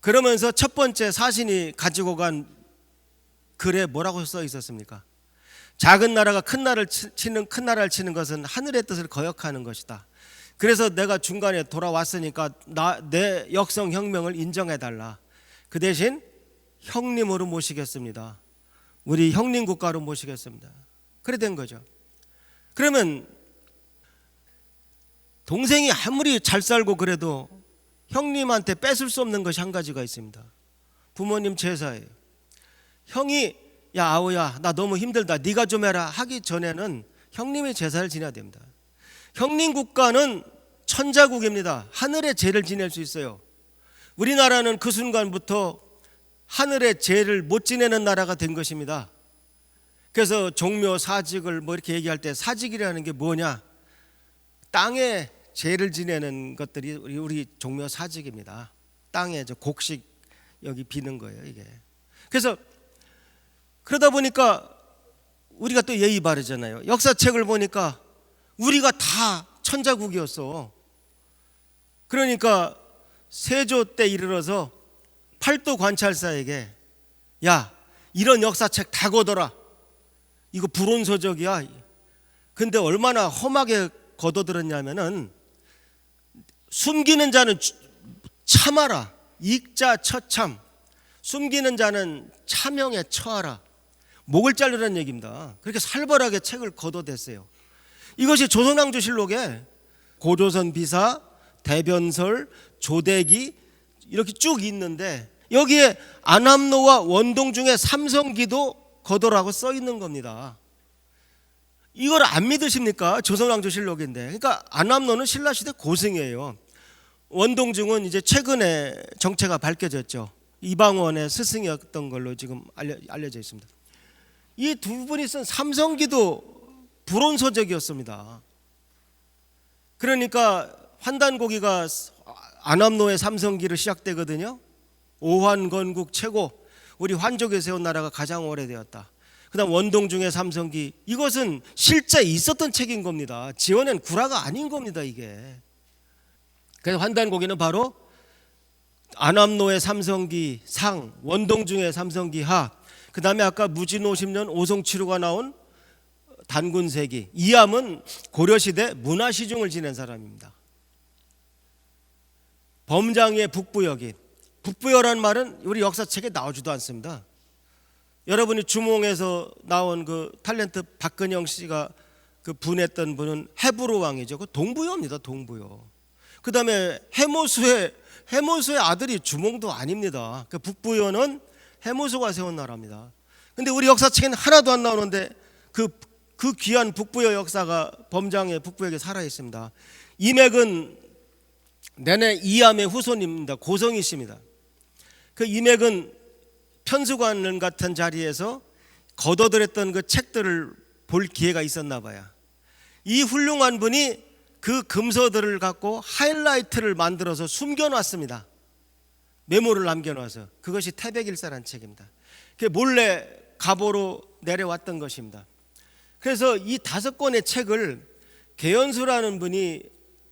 A: 그러면서 첫 번째 사신이 가지고 간 글에 뭐라고 써 있었습니까? 작은 나라가 큰 나라를 치는 것은 하늘의 뜻을 거역하는 것이다. 그래서 내가 중간에 돌아왔으니까 내 역성 혁명을 인정해달라. 그 대신 형님으로 모시겠습니다. 우리 형님 국가로 모시겠습니다. 그래 된 거죠. 그러면 동생이 아무리 잘 살고 그래도 형님한테 뺏을 수 없는 것이 한 가지가 있습니다. 부모님 제사예요. 형이 야 아우야 나 너무 힘들다 네가 좀 해라 하기 전에는 형님의 제사를 지내야 됩니다. 형님 국가는 천자국입니다. 하늘의 제를 지낼 수 있어요. 우리나라는 그 순간부터 하늘의 제를 못 지내는 나라가 된 것입니다. 그래서 종묘 사직을 뭐 이렇게 얘기할 때 사직이라는 게 뭐냐? 땅에 제를 지내는 것들이 우리 종묘 사직입니다. 땅에 저 곡식 여기 비는 거예요 이게. 그래서 그러다 보니까 우리가 또 예의 바르잖아요. 역사책을 보니까 우리가 다 천자국이었어. 그러니까 세조 때 이르러서 팔도 관찰사에게 야 이런 역사책 다 걷어라. 이거 불온서적이야. 근데 얼마나 험하게 걷어들었냐면은 숨기는 자는 참아라. 익자 처참. 숨기는 자는 차명에 처하라. 목을 자르라는 얘기입니다. 그렇게 살벌하게 책을 걷어댔어요. 이것이 조선왕조실록에 고조선 비사, 대변설, 조대기 이렇게 쭉 있는데 여기에 안암노와 원동중의 삼성기도 걷어라고 써 있는 겁니다. 이걸 안 믿으십니까? 조선왕조실록인데. 그러니까 안암노는 신라시대 고승이에요. 원동중은 이제 최근에 정체가 밝혀졌죠. 이방원의 스승이었던 걸로 지금 알려져 있습니다. 이 두 분이 쓴 삼성기도 불온서적이었습니다. 그러니까 환단고기가 안암노의 삼성기로 시작되거든요. 오환건국 최고, 우리 환족에 세운 나라가 가장 오래되었다. 그 다음 원동중의 삼성기, 이것은 실제 있었던 책인 겁니다. 지어낸 구라가 아닌 겁니다 이게. 그래서 환단고기는 바로 안암노의 삼성기 상, 원동중의 삼성기 하, 그 다음에 아까 무진50년 오송치루가 나온 단군세기, 이암은 고려시대 문화시중을 지낸 사람입니다. 범장의 북부여긴, 북부여란 말은 우리 역사책에 나오지도 않습니다. 여러분이 주몽에서 나온 그 탤런트 박근영 씨가 그 분했던 분은 헤브로 왕이죠. 그 동부여입니다. 동부여. 그 다음에 해모수의 아들이 주몽도 아닙니다. 그 북부여는 해모수가 세운 나라입니다. 근데 우리 역사책에는 하나도 안 나오는데 그 귀한 북부여 역사가 범장의 북부여에 살아 있습니다. 이맥은 내내 이암의 후손입니다. 고성이 씨입니다. 그 이맥은 편수관 같은 자리에서 걷어들였던 그 책들을 볼 기회가 있었나 봐요. 이 훌륭한 분이 그 금서들을 갖고 하이라이트를 만들어서 숨겨놨습니다. 메모를 남겨놔서. 그것이 태백일사라는 책입니다. 그게 몰래 갑오로 내려왔던 것입니다. 그래서 이 5권의 책을 개연수라는 분이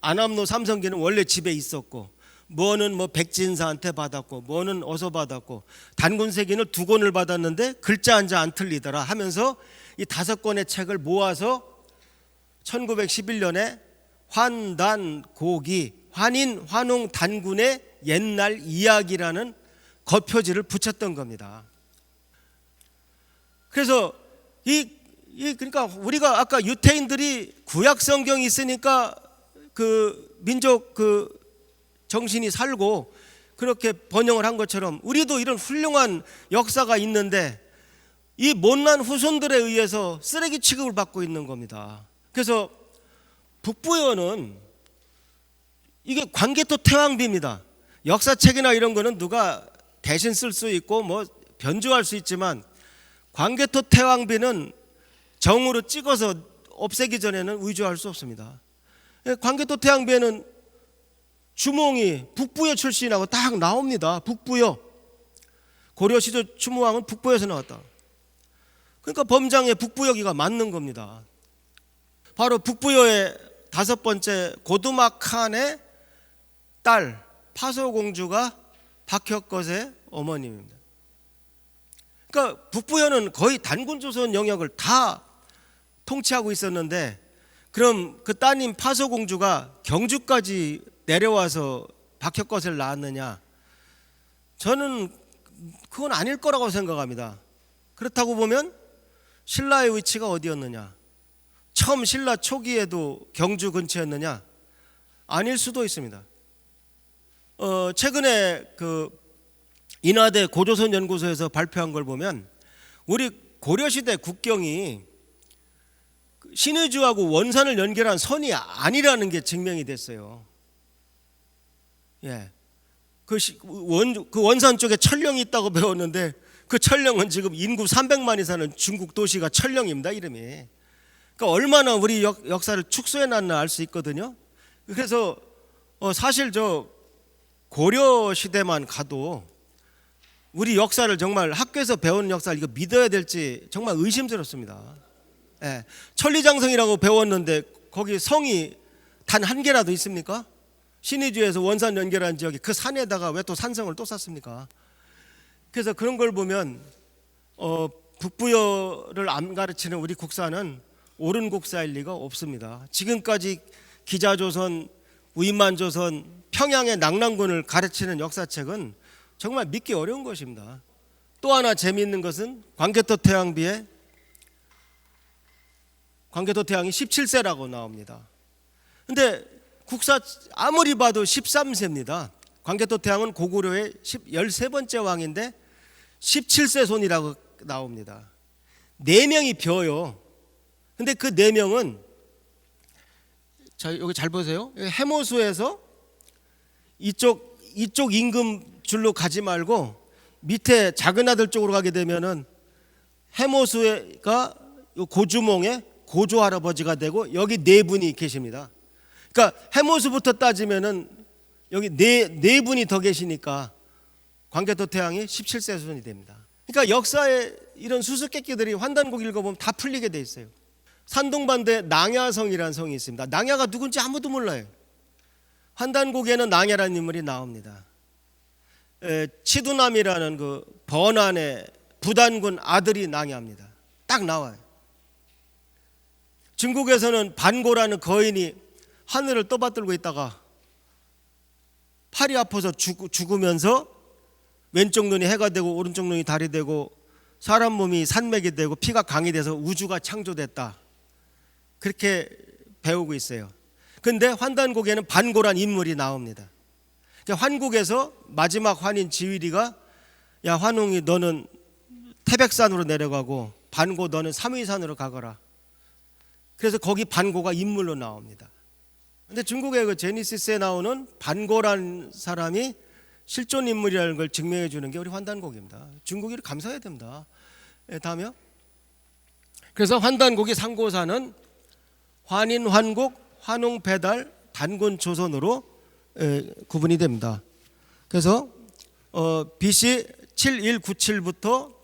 A: 안암노 삼성기는 원래 집에 있었고, 뭐는 뭐 백진사한테 받았고, 뭐는 어서 받았고, 단군세기는 2권을 받았는데 글자 한 자 안 틀리더라 하면서 이 5권의 책을 모아서 1911년에 환단고기, 환인 환웅 단군의 옛날 이야기라는 겉표지를 붙였던 겁니다. 그래서 그러니까 우리가 아까 유태인들이 구약 성경이 있으니까 그 민족 그 정신이 살고 그렇게 번영을 한 것처럼 우리도 이런 훌륭한 역사가 있는데 이 못난 후손들에 의해서 쓰레기 취급을 받고 있는 겁니다. 그래서 북부여는 이게 광개토 태왕비입니다. 역사책이나 이런 거는 누가 대신 쓸 수 있고 뭐 변주할 수 있지만 광개토 태왕비는 정으로 찍어서 없애기 전에는 의주할 수 없습니다. 광개토 태왕비에는 주몽이 북부여 출신하고 딱 나옵니다. 북부여. 고려 시조 추무왕은 북부여에서 나왔다. 그러니까 범장의 북부여기가 맞는 겁니다. 바로 북부여의 5번째 고두막한의 딸 파소공주가 박혁것의 어머님입니다. 그러니까 북부여는 거의 단군조선 영역을 다 통치하고 있었는데, 그럼 그 따님 파소공주가 경주까지 내려와서 박혁것을 낳았느냐? 저는 그건 아닐 거라고 생각합니다. 그렇다고 보면 신라의 위치가 어디였느냐? 처음 신라 초기에도 경주 근처였느냐? 아닐 수도 있습니다. 최근에 그 인하대 고조선 연구소에서 발표한 걸 보면 우리 고려시대 국경이 신의주하고 원산을 연결한 선이 아니라는 게 증명이 됐어요. 예. 그 원산 쪽에 천령이 있다고 배웠는데 그 천령은 지금 인구 300만이 사는 중국 도시가 천령입니다, 이름이. 그러니까 얼마나 우리 역사를 축소해 놨나 알 수 있거든요. 그래서 사실 저 고려 시대만 가도 우리 역사를 정말 학교에서 배운 역사를 이거 믿어야 될지 정말 의심스럽습니다. 예. 천리장성이라고 배웠는데 거기 성이 단 한 개라도 있습니까? 신의주에서 원산 연결한 지역이 그 산에다가 왜 또 산성을 또 쌓습니까? 그래서 그런 걸 보면 북부여를 안 가르치는 우리 국사는 옳은 국사일 리가 없습니다. 지금까지 기자조선, 위만조선, 평양의 낙랑군을 가르치는 역사책은 정말 믿기 어려운 것입니다. 또 하나 재미있는 것은 광개토 태왕이 17세라고 나옵니다. 근데 국사 아무리 봐도 13세입니다. 광개토 태왕은 고구려의 13번째 왕인데 17세 손이라고 나옵니다. 4명이 벼요. 근데 그 4명은 자, 여기 잘 보세요. 해모수에서 이쪽 임금 줄로 가지 말고 밑에 작은 아들 쪽으로 가게 되면은 해모수가 고주몽의 고조 할아버지가 되고 여기 4분이 계십니다. 그러니까 해모수부터 따지면은 여기 네 분이 더 계시니까 광개토 태왕이 17세 손이 됩니다. 그러니까 역사에 이런 수수께끼들이 환단곡 읽어보면 다 풀리게 돼 있어요. 산동반도에 낭야성이라는 성이 있습니다. 낭야가 누군지 아무도 몰라요. 환단곡에는 낭야라는 인물이 나옵니다. 치두남이라는 그 번안의 부단군 아들이 낭야입니다. 딱 나와요. 중국에서는 반고라는 거인이 하늘을 떠받들고 있다가 팔이 아파서 죽으면서 왼쪽 눈이 해가 되고 오른쪽 눈이 달이 되고 사람 몸이 산맥이 되고 피가 강이 돼서 우주가 창조됐다. 그렇게 배우고 있어요. 그런데 환단곡에는 반고란 인물이 나옵니다. 환국에서 마지막 환인 지위리가 야 환웅이 너는 태백산으로 내려가고 반고 너는 삼위산으로 가거라. 그래서 거기 반고가 인물로 나옵니다. 근데 중국의 그 제니시스에 나오는 반고란 사람이 실존 인물이라는 걸 증명해 주는 게 우리 환단곡입니다. 중국이 감사해야 됩니다. 다음이요. 그래서 환단곡이 상고사는 환인, 환국, 환웅, 배달, 단군, 조선으로 구분이 됩니다. 그래서 BC 7197부터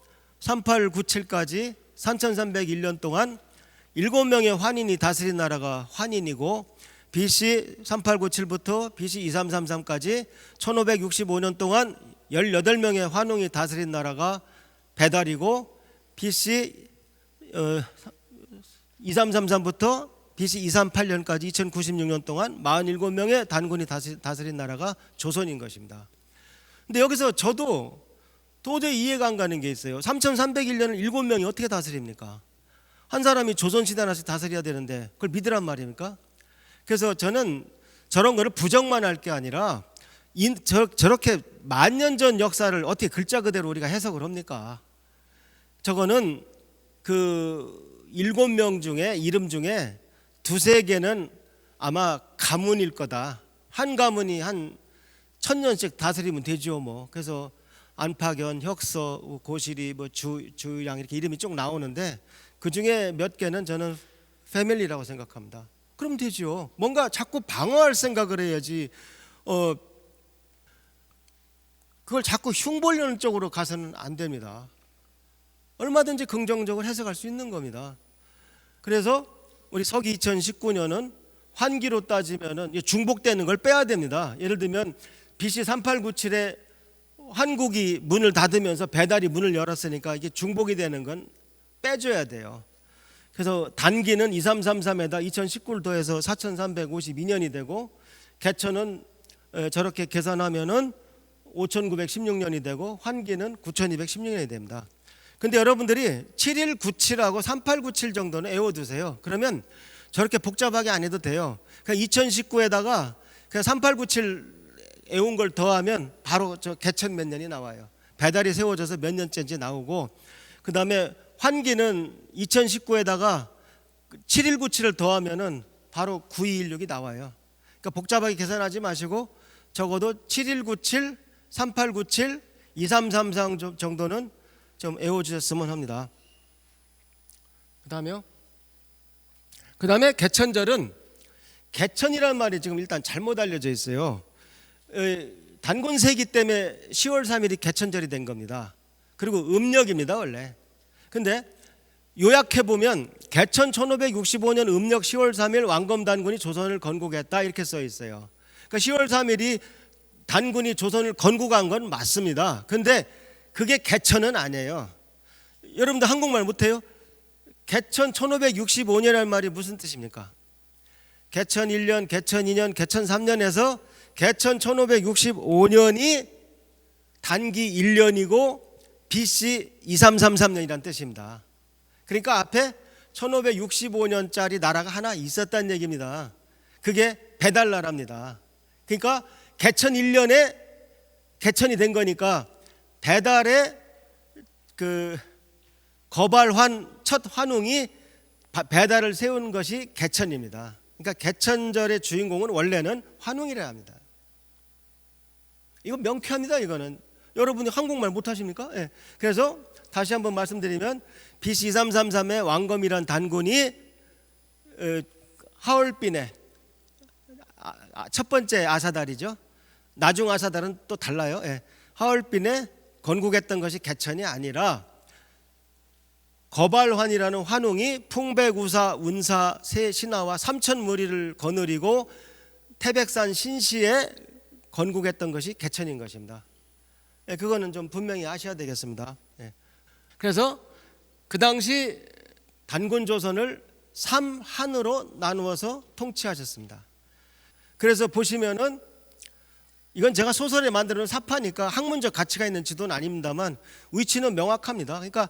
A: 3897까지 3301년 동안 7명의 환인이 다스린 나라가 환인이고 BC 3897부터 BC 2333까지 1565년 동안 18명의 환웅이 다스린 나라가 배달이고 BC 2333부터 BC 238년까지 2096년 동안 47명의 단군이 다스린 나라가 조선인 것입니다. 근데 여기서 저도 도저히 이해가 안 가는 게 있어요. 3301년을 7명이 어떻게 다스립니까? 한 사람이 조선시대 하나씩 다스려야 되는데 그걸 믿으란 말입니까? 그래서 저는 저런 거를 부정만 할 게 아니라 저렇게 만년 전 역사를 어떻게 글자 그대로 우리가 해석을 합니까? 저거는 그 7명 중에 이름 중에 2-3개는 아마 가문일 거다. 한 가문이 한 1000년씩 다스리면 되죠 뭐. 그래서 안파견, 혁서, 고시리, 뭐 주양 이렇게 이름이 쭉 나오는데 그 중에 몇 개는 저는 패밀리라고 생각합니다. 그럼 되죠. 뭔가 자꾸 방어할 생각을 해야지. 그걸 자꾸 흉보려는 쪽으로 가서는 안 됩니다. 얼마든지 긍정적으로 해석할 수 있는 겁니다. 그래서 우리 서기 2019년은 환기로 따지면은 중복되는 걸 빼야 됩니다. 예를 들면 BC 3897에 한국이 문을 닫으면서 배달이 문을 열었으니까 이게 중복이 되는 건 빼줘야 돼요. 그래서 단기는 2333에다 2019를 더해서 4352년이 되고 개천은 저렇게 계산하면은 5916년이 되고 환기는 9216년이 됩니다. 근데 여러분들이 7197하고 3897 정도는 외워두세요. 그러면 저렇게 복잡하게 안 해도 돼요. 그냥 2019에다가 그냥 3897 외운 걸 더하면 바로 저 개천 몇 년이 나와요. 배달이 세워져서 몇 년째인지 나오고, 그 다음에 환기는 2019에다가 7197을 더하면은 바로 9216이 나와요. 그러니까 복잡하게 계산하지 마시고 적어도 7197, 3897, 2333 정도는 좀 외워주셨으면 합니다. 그 다음에 개천절은, 개천이라는 말이 지금 일단 잘못 알려져 있어요. 단군세기 때문에 10월 3일이 개천절이 된 겁니다. 그리고 음력입니다 원래. 근데 요약해보면 개천 1565년 음력 10월 3일 왕검단군이 조선을 건국했다 이렇게 써 있어요. 그러니까 10월 3일이 단군이 조선을 건국한 건 맞습니다. 근데 그게 개천은 아니에요. 여러분들 한국말 못해요? 개천 1565년이라는 말이 무슨 뜻입니까? 개천 1년, 개천 2년, 개천 3년에서 개천 1565년이 단기 1년이고 BC 2333년이라는 뜻입니다. 그러니까 앞에 1565년짜리 나라가 하나 있었다는 얘기입니다. 그게 배달나라입니다. 그러니까 개천 1년에 개천이 된 거니까 배달의 그 거발환 첫 환웅이 배달을 세운 것이 개천입니다. 그러니까 개천절의 주인공은 원래는 환웅이라 합니다. 이거 명쾌합니다. 이거는 여러분이 한국말 못하십니까? 네. 그래서 다시 한번 말씀드리면 BC 2333의 왕검이란 단군이 하얼빈의 첫 번째 아사달이죠. 나중 아사달은 또 달라요. 네. 하얼빈에 건국했던 것이 개천이 아니라 거발환이라는 환웅이 풍백우사 운사 세 신하와 3,000무리를 거느리고 태백산 신시에 건국했던 것이 개천인 것입니다. 그거는 좀 분명히 아셔야 되겠습니다. 그래서 그 당시 단군 조선을 3한으로 나누어서 통치하셨습니다. 그래서 보시면은 이건 제가 소설에 만들어 놓은 사파니까 학문적 가치가 있는 지도는 아닙니다만 위치는 명확합니다. 그러니까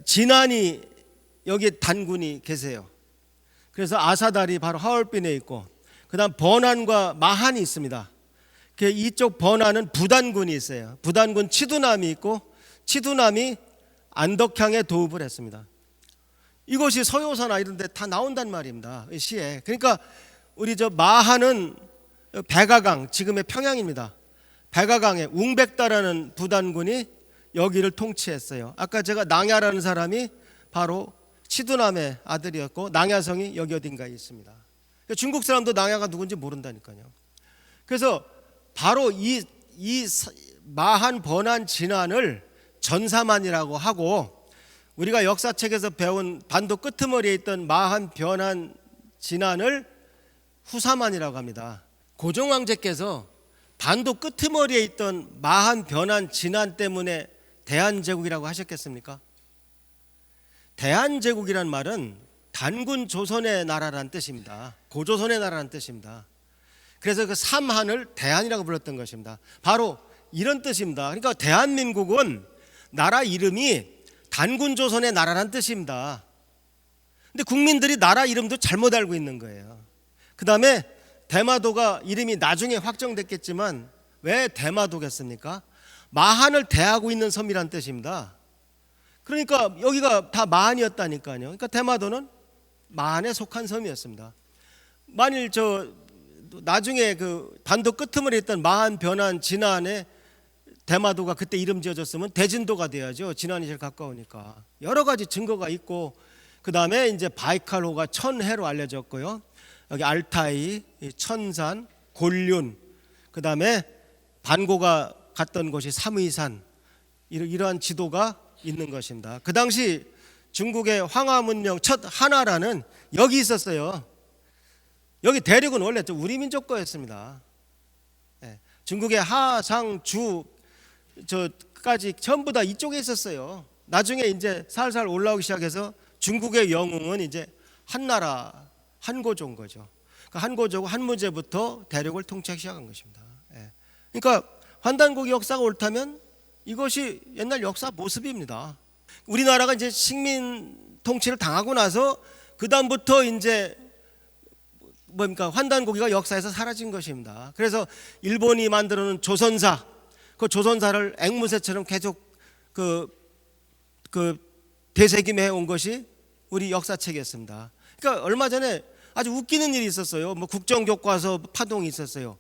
A: 진안이 여기 단군이 계세요. 그래서 아사달이 바로 하얼빈에 있고, 그 다음 번안과 마한이 있습니다. 이쪽 번안은 부단군이 있어요. 부단군 치두남이 있고, 치두남이 안덕향에 도읍을 했습니다. 이것이 서효사나 이런 데 다 나온단 말입니다. 시에. 그러니까 우리 저 마한은 백아강, 지금의 평양입니다. 백아강에 웅백다라는 부단군이 여기를 통치했어요. 아까 제가 낭야라는 사람이 바로 치두남의 아들이었고, 낭야성이 여기 어딘가에 있습니다. 중국 사람도 낭야가 누군지 모른다니까요. 그래서 바로 이 마한 번안 진안을 전사만이라고 하고, 우리가 역사책에서 배운 반도 끄트머리에 있던 마한 변안 진안을 후사만이라고 합니다. 고종황제께서 반도 끄트머리에 있던 마한 변안 진안 때문에 대한제국이라고 하셨겠습니까? 대한제국이란 말은 단군 조선의 나라라는 뜻입니다. 고조선의 나라라는 뜻입니다. 그래서 그 삼한을 대한이라고 불렀던 것입니다. 바로 이런 뜻입니다. 그러니까 대한민국은 나라 이름이 단군 조선의 나라라는 뜻입니다. 근데 국민들이 나라 이름도 잘못 알고 있는 거예요. 그 다음에 대마도가 이름이 나중에 확정됐겠지만 왜 대마도겠습니까? 마한을 대하고 있는 섬이란 뜻입니다. 그러니까 여기가 다 마한이었다니까요. 그러니까 대마도는 마한에 속한 섬이었습니다. 만일 저 또 나중에 그 반도 끄트머리에 있던 마한 변한 진안에 대마도가 그때 이름 지어졌으면 대진도가 돼야죠. 진안이 제일 가까우니까. 여러 가지 증거가 있고, 그 다음에 이제 바이칼호가 천해로 알려졌고요. 여기 알타이, 천산, 곤륜, 그 다음에 반고가 갔던 곳이 삼의산, 이러한 지도가 있는 것입니다. 그 당시 중국의 황하 문명 첫 한화라는 여기 있었어요. 여기 대륙은 원래 우리 민족 거였습니다. 중국의 하, 상, 주 저까지 전부 다 이쪽에 있었어요. 나중에 이제 살살 올라오기 시작해서 중국의 영웅은 이제 한나라, 한고조인 거죠. 그 한고조고 한무제부터 대륙을 통치하기 시작한 것입니다. 그러니까 환단고기 역사가 옳다면 이것이 옛날 역사 모습입니다. 우리나라가 이제 식민 통치를 당하고 나서 그 다음부터 이제 뭡니까 환단고기가 역사에서 사라진 것입니다. 그래서 일본이 만들어놓은 조선사, 그 조선사를 앵무새처럼 계속 그 되새김해 온 것이 우리 역사책이었습니다. 그러니까 얼마 전에 아주 웃기는 일이 있었어요. 뭐 국정교과서 파동이 있었어요.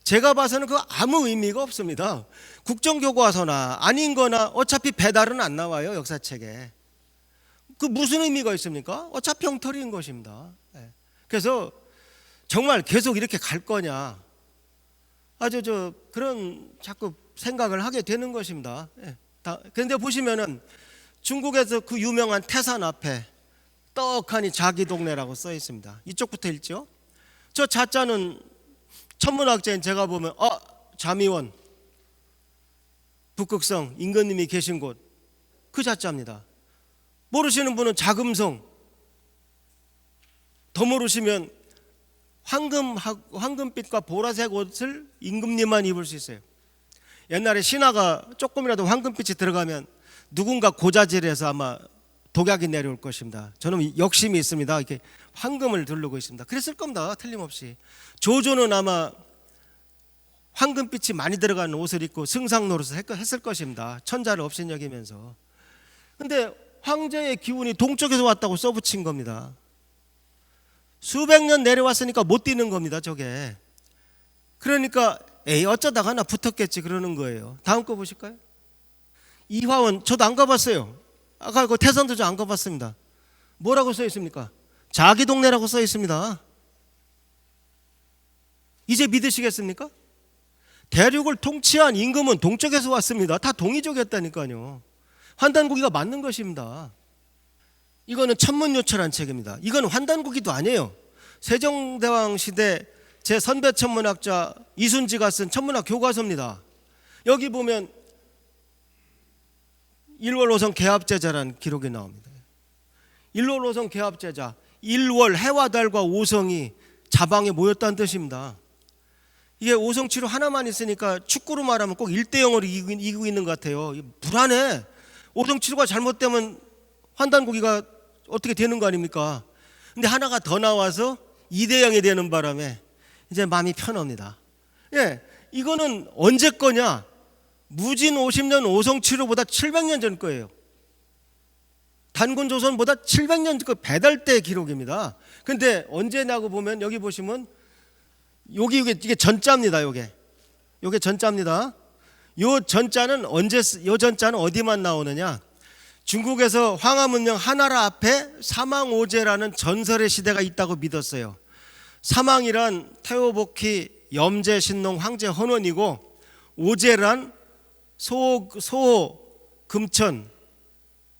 A: 제가 봐서는 그거 아무 의미가 없습니다. 국정교과서나 아닌 거나 어차피 배달은 안 나와요, 역사책에. 그 무슨 의미가 있습니까? 어차피 엉터리인 것입니다. 그래서 정말 계속 이렇게 갈 거냐, 아주 그런 자꾸 생각을 하게 되는 것입니다. 그런데 보시면은 중국에서 그 유명한 태산 앞에 떡하니 자기 동네라고 써 있습니다. 이쪽부터 읽죠. 저 자자는 천문학자인 제가 보면 자미원, 북극성, 임금님이 계신 곳, 그 자자입니다. 모르시는 분은 자금성, 더 모르시면 황금빛과 보라색 옷을 임금님만 입을 수 있어요. 옛날에 신하가 조금이라도 황금빛이 들어가면 누군가 고자질해서 아마 독약이 내려올 것입니다. 저는 욕심이 있습니다. 이렇게 황금을 두르고 있습니다. 그랬을 겁니다. 틀림없이. 조조는 아마 황금빛이 많이 들어가는 옷을 입고 승상 노릇을 했을 것입니다. 천자를 업신여기면서. 근데 황제의 기운이 동쪽에서 왔다고 써붙인 겁니다. 수백 년 내려왔으니까 못 뛰는 겁니다, 저게. 그러니까 어쩌다가 하나 붙었겠지 그러는 거예요. 다음 거 보실까요? 이화원, 저도 안 가봤어요. 아까 그 태산도 저 안 가봤습니다. 뭐라고 써 있습니까? 자기 동네라고 써 있습니다. 이제 믿으시겠습니까? 대륙을 통치한 임금은 동쪽에서 왔습니다. 다 동이족이었다니까요. 환단고기가 맞는 것입니다. 이거는 천문요철한 책입니다. 이건 환단고기도 아니에요. 세종대왕 시대 제 선배 천문학자 이순지가 쓴 천문학 교과서입니다. 여기 보면 1월 5성 개합제자라는 기록이 나옵니다. 1월 5성 개합제자, 1월 해와 달과 5성이 자방에 모였다는 뜻입니다. 이게 5성치로 하나만 있으니까 축구로 말하면 꼭 1대0으로 이기고 있는 것 같아요. 불안해. 5성치로가 잘못되면 환단고기가 어떻게 되는 거 아닙니까? 근데 하나가 더 나와서 2대0이 되는 바람에 이제 마음이 편합니다. 이거는 언제 거냐? 무진 50년 5성치로보다 700년 전 거예요. 단군조선보다 700년 전 배달 때 기록입니다. 근데 언제냐고 보면 여기 보시면 이게 전자입니다. 요게 전자입니다. 요 전자는 어디만 나오느냐? 중국에서 황하문명 한나라 앞에 사망오제라는 전설의 시대가 있다고 믿었어요. 사망이란 태호복희, 염제, 신농, 황제, 헌원이고, 오제란 소호, 금천,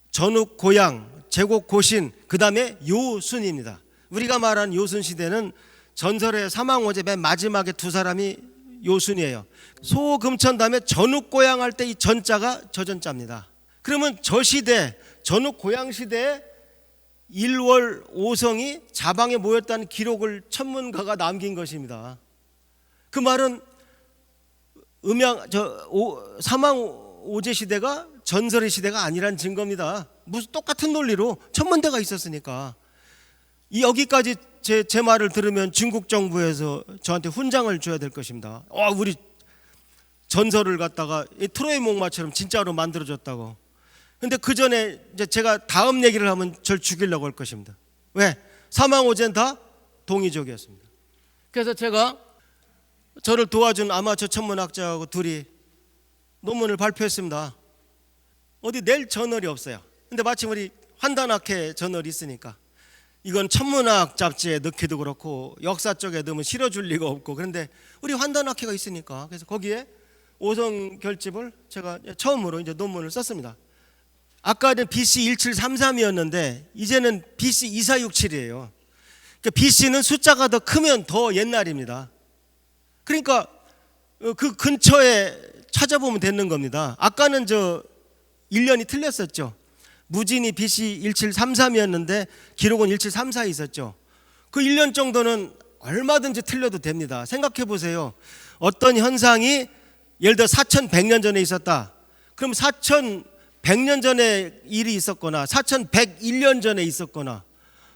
A: 전욱, 고양, 제곡, 고신, 그 다음에 요순입니다. 우리가 말하는 요순 시대는 전설의 사망오제 맨 마지막에 두 사람이 요순이에요. 소호, 금천 다음에 전욱, 고양 할 때 이 전자가 저전자입니다. 그러면 저 시대, 전욱, 고양 시대에 1월 5성이 자방에 모였다는 기록을 천문가가 남긴 것입니다. 그 말은 사망오제 시대가 전설의 시대가 아니란 증거입니다. 무슨 똑같은 논리로 천문대가 있었으니까. 여기까지 제 말을 들으면 중국 정부에서 저한테 훈장을 줘야 될 것입니다. 우리 전설을 갖다가 트로이 목마처럼 진짜로 만들어줬다고. 근데 그 전에 이제 제가 다음 얘기를 하면 절 죽이려고 할 것입니다. 왜? 사망오제는 다 동이족이었습니다. 그래서 제가 저를 도와준 아마추어 천문학자하고 둘이 논문을 발표했습니다. 어디 낼 저널이 없어요. 근데 마침 우리 환단학회 저널이 있으니까 이건 천문학 잡지에 넣기도 그렇고 역사 쪽에 넣으면 실어줄 리가 없고, 그런데 우리 환단학회가 있으니까 그래서 거기에 오성 결집을 제가 처음으로 이제 논문을 썼습니다. 아까는 BC 1733이었는데 이제는 BC 2467이에요. 그러니까 BC는 숫자가 더 크면 더 옛날입니다. 그러니까 그 근처에 찾아보면 되는 겁니다. 아까는 저 1년이 틀렸었죠. 무진이 BC 1733이었는데 기록은 1734에 있었죠. 그 1년 정도는 얼마든지 틀려도 됩니다. 생각해 보세요. 어떤 현상이 예를 들어 4100년 전에 있었다. 그럼 4100년 전에 일이 있었거나 4101년 전에 있었거나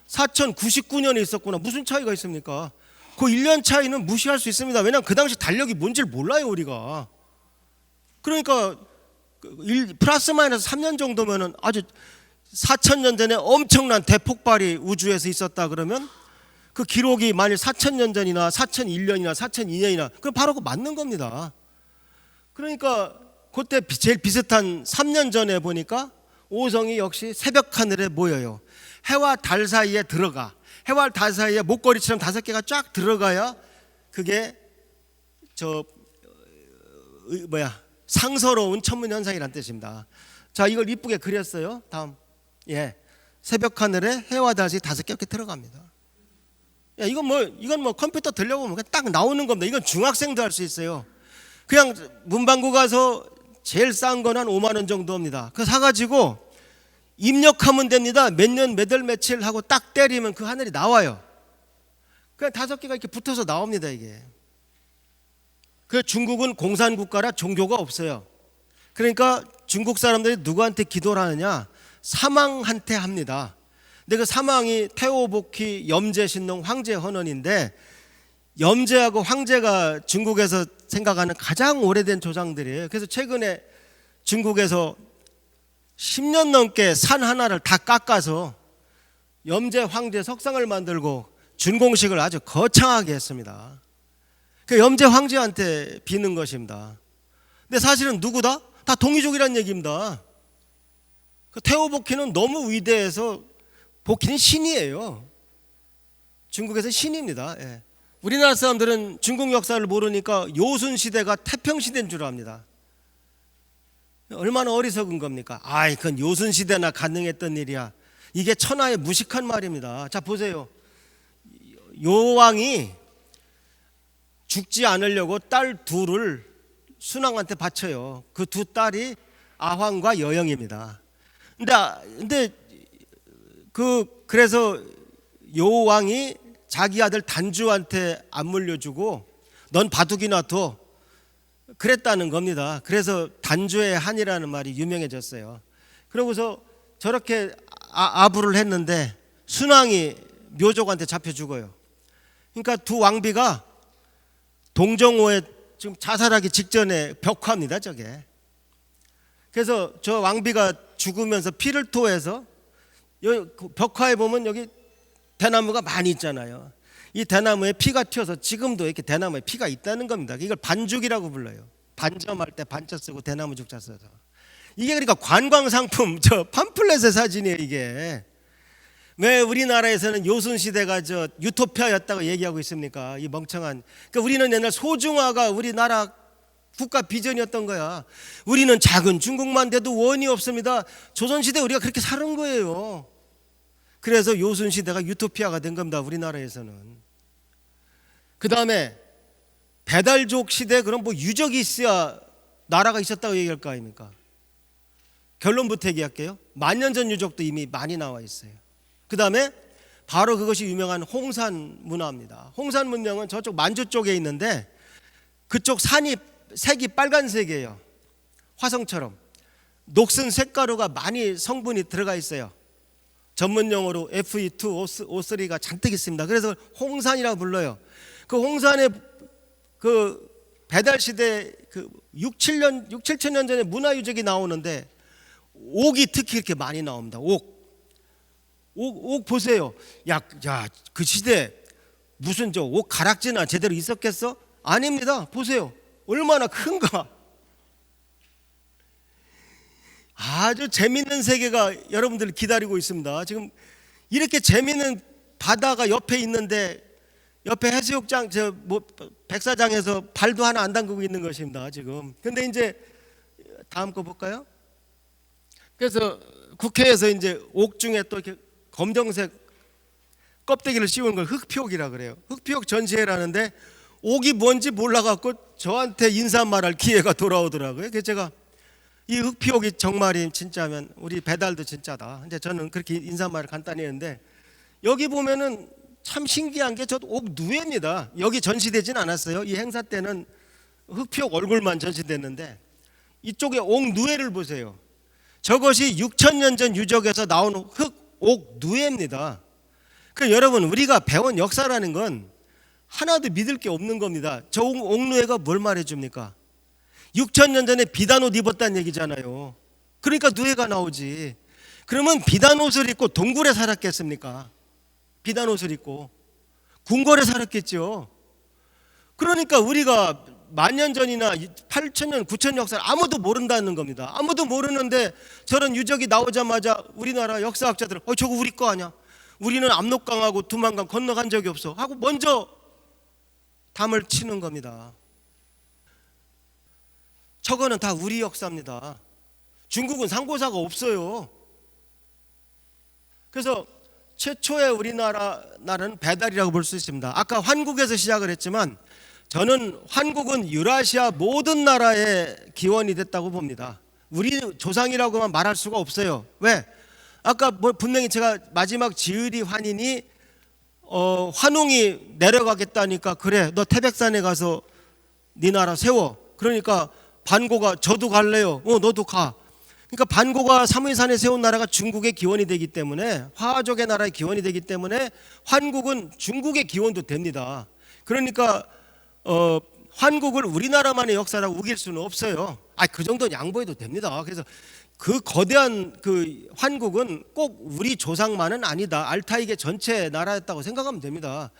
A: 4099년에 있었거나 무슨 차이가 있습니까? 그 1년 차이는 무시할 수 있습니다. 왜냐하면 그 당시 달력이 뭔지를 몰라요, 우리가. 그러니까 플러스 마이너스 3년 정도면은 아주 4000년 전에 엄청난 대폭발이 우주에서 있었다 그러면 그 기록이 만일 4000년 전이나 4001년이나 4002년이나 그럼 바로 그 맞는 겁니다. 그러니까 그때 제일 비슷한 3년 전에 보니까 오성이 역시 새벽 하늘에 모여요. 해와 달 사이에 들어가. 해와 달 사이에 목걸이처럼 5개가 쫙 들어가야 그게 상서로운 천문 현상이란 뜻입니다. 자, 이걸 이쁘게 그렸어요. 다음. 새벽 하늘에 해와 달이 5개 이렇게 들어갑니다. 이건 뭐 컴퓨터 들려보면 딱 나오는 겁니다. 이건 중학생도 할 수 있어요. 그냥 문방구 가서 제일 싼 건 한 5만 원 정도입니다. 그거 사가지고 입력하면 됩니다. 몇 년 몇 월 며칠 하고 딱 때리면 그 하늘이 나와요. 그냥 5개가 이렇게 붙어서 나옵니다, 이게. 그 중국은 공산국가라 종교가 없어요. 그러니까 중국 사람들이 누구한테 기도를 하느냐? 사망한테 합니다. 근데 그 사망이 태오복희, 염제, 신농, 황제, 헌원인데 염제하고 황제가 중국에서 생각하는 가장 오래된 조상들이에요. 그래서 최근에 중국에서 10년 넘게 산 하나를 다 깎아서 염제, 황제 석상을 만들고 준공식을 아주 거창하게 했습니다. 그 염제 황제한테 비는 것입니다. 근데 사실은 누구다? 다 동이족이란 얘기입니다. 그 태오복희는 너무 위대해서 복희는 신이에요. 중국에서 신입니다. 우리나라 사람들은 중국 역사를 모르니까 요순 시대가 태평 시대인 줄 압니다. 얼마나 어리석은 겁니까? 그건 요순 시대나 가능했던 일이야. 이게 천하의 무식한 말입니다. 자, 보세요. 요왕이 죽지 않으려고 딸 둘을 순왕한테 바쳐요. 그 두 딸이 아황과 여영입니다. 근데 그래서 요왕이 자기 아들 단주한테 안 물려주고 넌 바둑이나 둬 그랬다는 겁니다. 그래서 단주의 한이라는 말이 유명해졌어요. 그러고서 저렇게 아부를 했는데 순왕이 묘족한테 잡혀 죽어요. 그러니까 두 왕비가 동정호에 지금 자살하기 직전에 벽화입니다, 저게. 그래서 저 왕비가 죽으면서 피를 토해서 벽화에 보면 여기 대나무가 많이 있잖아요. 이 대나무에 피가 튀어서 지금도 이렇게 대나무에 피가 있다는 겁니다. 이걸 반죽이라고 불러요. 반점할 때 반자 쓰고 대나무 죽자 써서. 이게 그러니까 관광상품 저 팜플렛의 사진이에요, 이게. 왜 우리나라에서는 요순 시대가 저 유토피아였다고 얘기하고 있습니까? 이 멍청한. 그러니까 우리는 옛날 소중화가 우리나라 국가 비전이었던 거야. 우리는 작은 중국만 돼도 원이 없습니다. 조선시대 우리가 그렇게 사는 거예요. 그래서 요순 시대가 유토피아가 된 겁니다, 우리나라에서는. 그 다음에 배달족 시대, 그럼 뭐 유적이 있어야 나라가 있었다고 얘기할 거 아닙니까? 결론부터 얘기할게요. 만년 전 유적도 이미 많이 나와 있어요. 그 다음에 바로 그것이 유명한 홍산 문화입니다. 홍산 문명은 저쪽 만주 쪽에 있는데 그쪽 산이 색이 빨간색이에요. 화성처럼 녹슨 색가루가 많이 성분이 들어가 있어요. 전문 용어로 Fe2O3가 잔뜩 있습니다. 그래서 홍산이라고 불러요. 그 홍산의 그 배달 시대 그 6, 7천 년 전에 문화유적이 나오는데 옥이 특히 이렇게 많이 나옵니다. 옥 보세요. 야, 그 시대 무슨 저 옥 가락지나 제대로 있었겠어? 아닙니다. 보세요. 얼마나 큰가. 아주 재밌는 세계가 여러분들을 기다리고 있습니다. 지금 이렇게 재밌는 바다가 옆에 있는데 옆에 해수욕장 백사장에서 발도 하나 안 담그고 있는 것입니다. 지금. 근데 이제 다음 거 볼까요? 그래서 국회에서 이제 옥 중에 또 이렇게 검정색 껍데기를 씌우는 걸 흑피옥이라 그래요. 흑피옥 전시회라는데 옥이 뭔지 몰라갖고 저한테 인사말할 기회가 돌아오더라고요. 그래서 제가 이 흑피옥이 정말이 진짜면 우리 배달도 진짜다. 이제 저는 그렇게 인사말을 간단히 했는데 여기 보면은 참 신기한 게 저 옥 누에입니다. 여기 전시되진 않았어요. 이 행사 때는 흑피옥 얼굴만 전시됐는데 이쪽에 옥 누에를 보세요. 저것이 6,000년 전 유적에서 나온 옥 누에입니다. 그 여러분 우리가 배운 역사라는 건 하나도 믿을 게 없는 겁니다. 저 옥 누에가 뭘 말해줍니까? 6,000년 전에 비단 옷 입었다는 얘기잖아요. 그러니까 누에가 나오지. 그러면 비단 옷을 입고 동굴에 살았겠습니까? 비단 옷을 입고 궁궐에 살았겠죠. 그러니까 우리가 만년 전이나 8,000년, 9,000년 역사를 아무도 모른다는 겁니다. 아무도 모르는데 저런 유적이 나오자마자 우리나라 역사학자들은 저거 우리 거 아니야? 우리는 압록강하고 두만강 건너간 적이 없어 하고 먼저 담을 치는 겁니다. 저거는 다 우리 역사입니다. 중국은 상고사가 없어요. 그래서 최초의 우리나라는 배달이라고 볼 수 있습니다. 아까 환국에서 시작을 했지만 저는 환국은 유라시아 모든 나라의 기원이 됐다고 봅니다. 우리 조상이라고만 말할 수가 없어요. 왜? 아까 분명히 제가 마지막 지으리 환인이 환웅이 내려가겠다니까 그래 너 태백산에 가서 네 나라 세워. 그러니까 반고가 저도 갈래요. 너도 가. 그러니까 반고가 사무이산에 세운 나라가 중국의 기원이 되기 때문에 화족의 나라의 기원이 되기 때문에 환국은 중국의 기원도 됩니다. 그러니까 환국을 우리나라만의 역사라고 우길 수는 없어요. 그 정도는 양보해도 됩니다. 그래서 그 거대한 그 환국은 꼭 우리 조상만은 아니다. 알타이계 전체 나라였다고 생각하면 됩니다.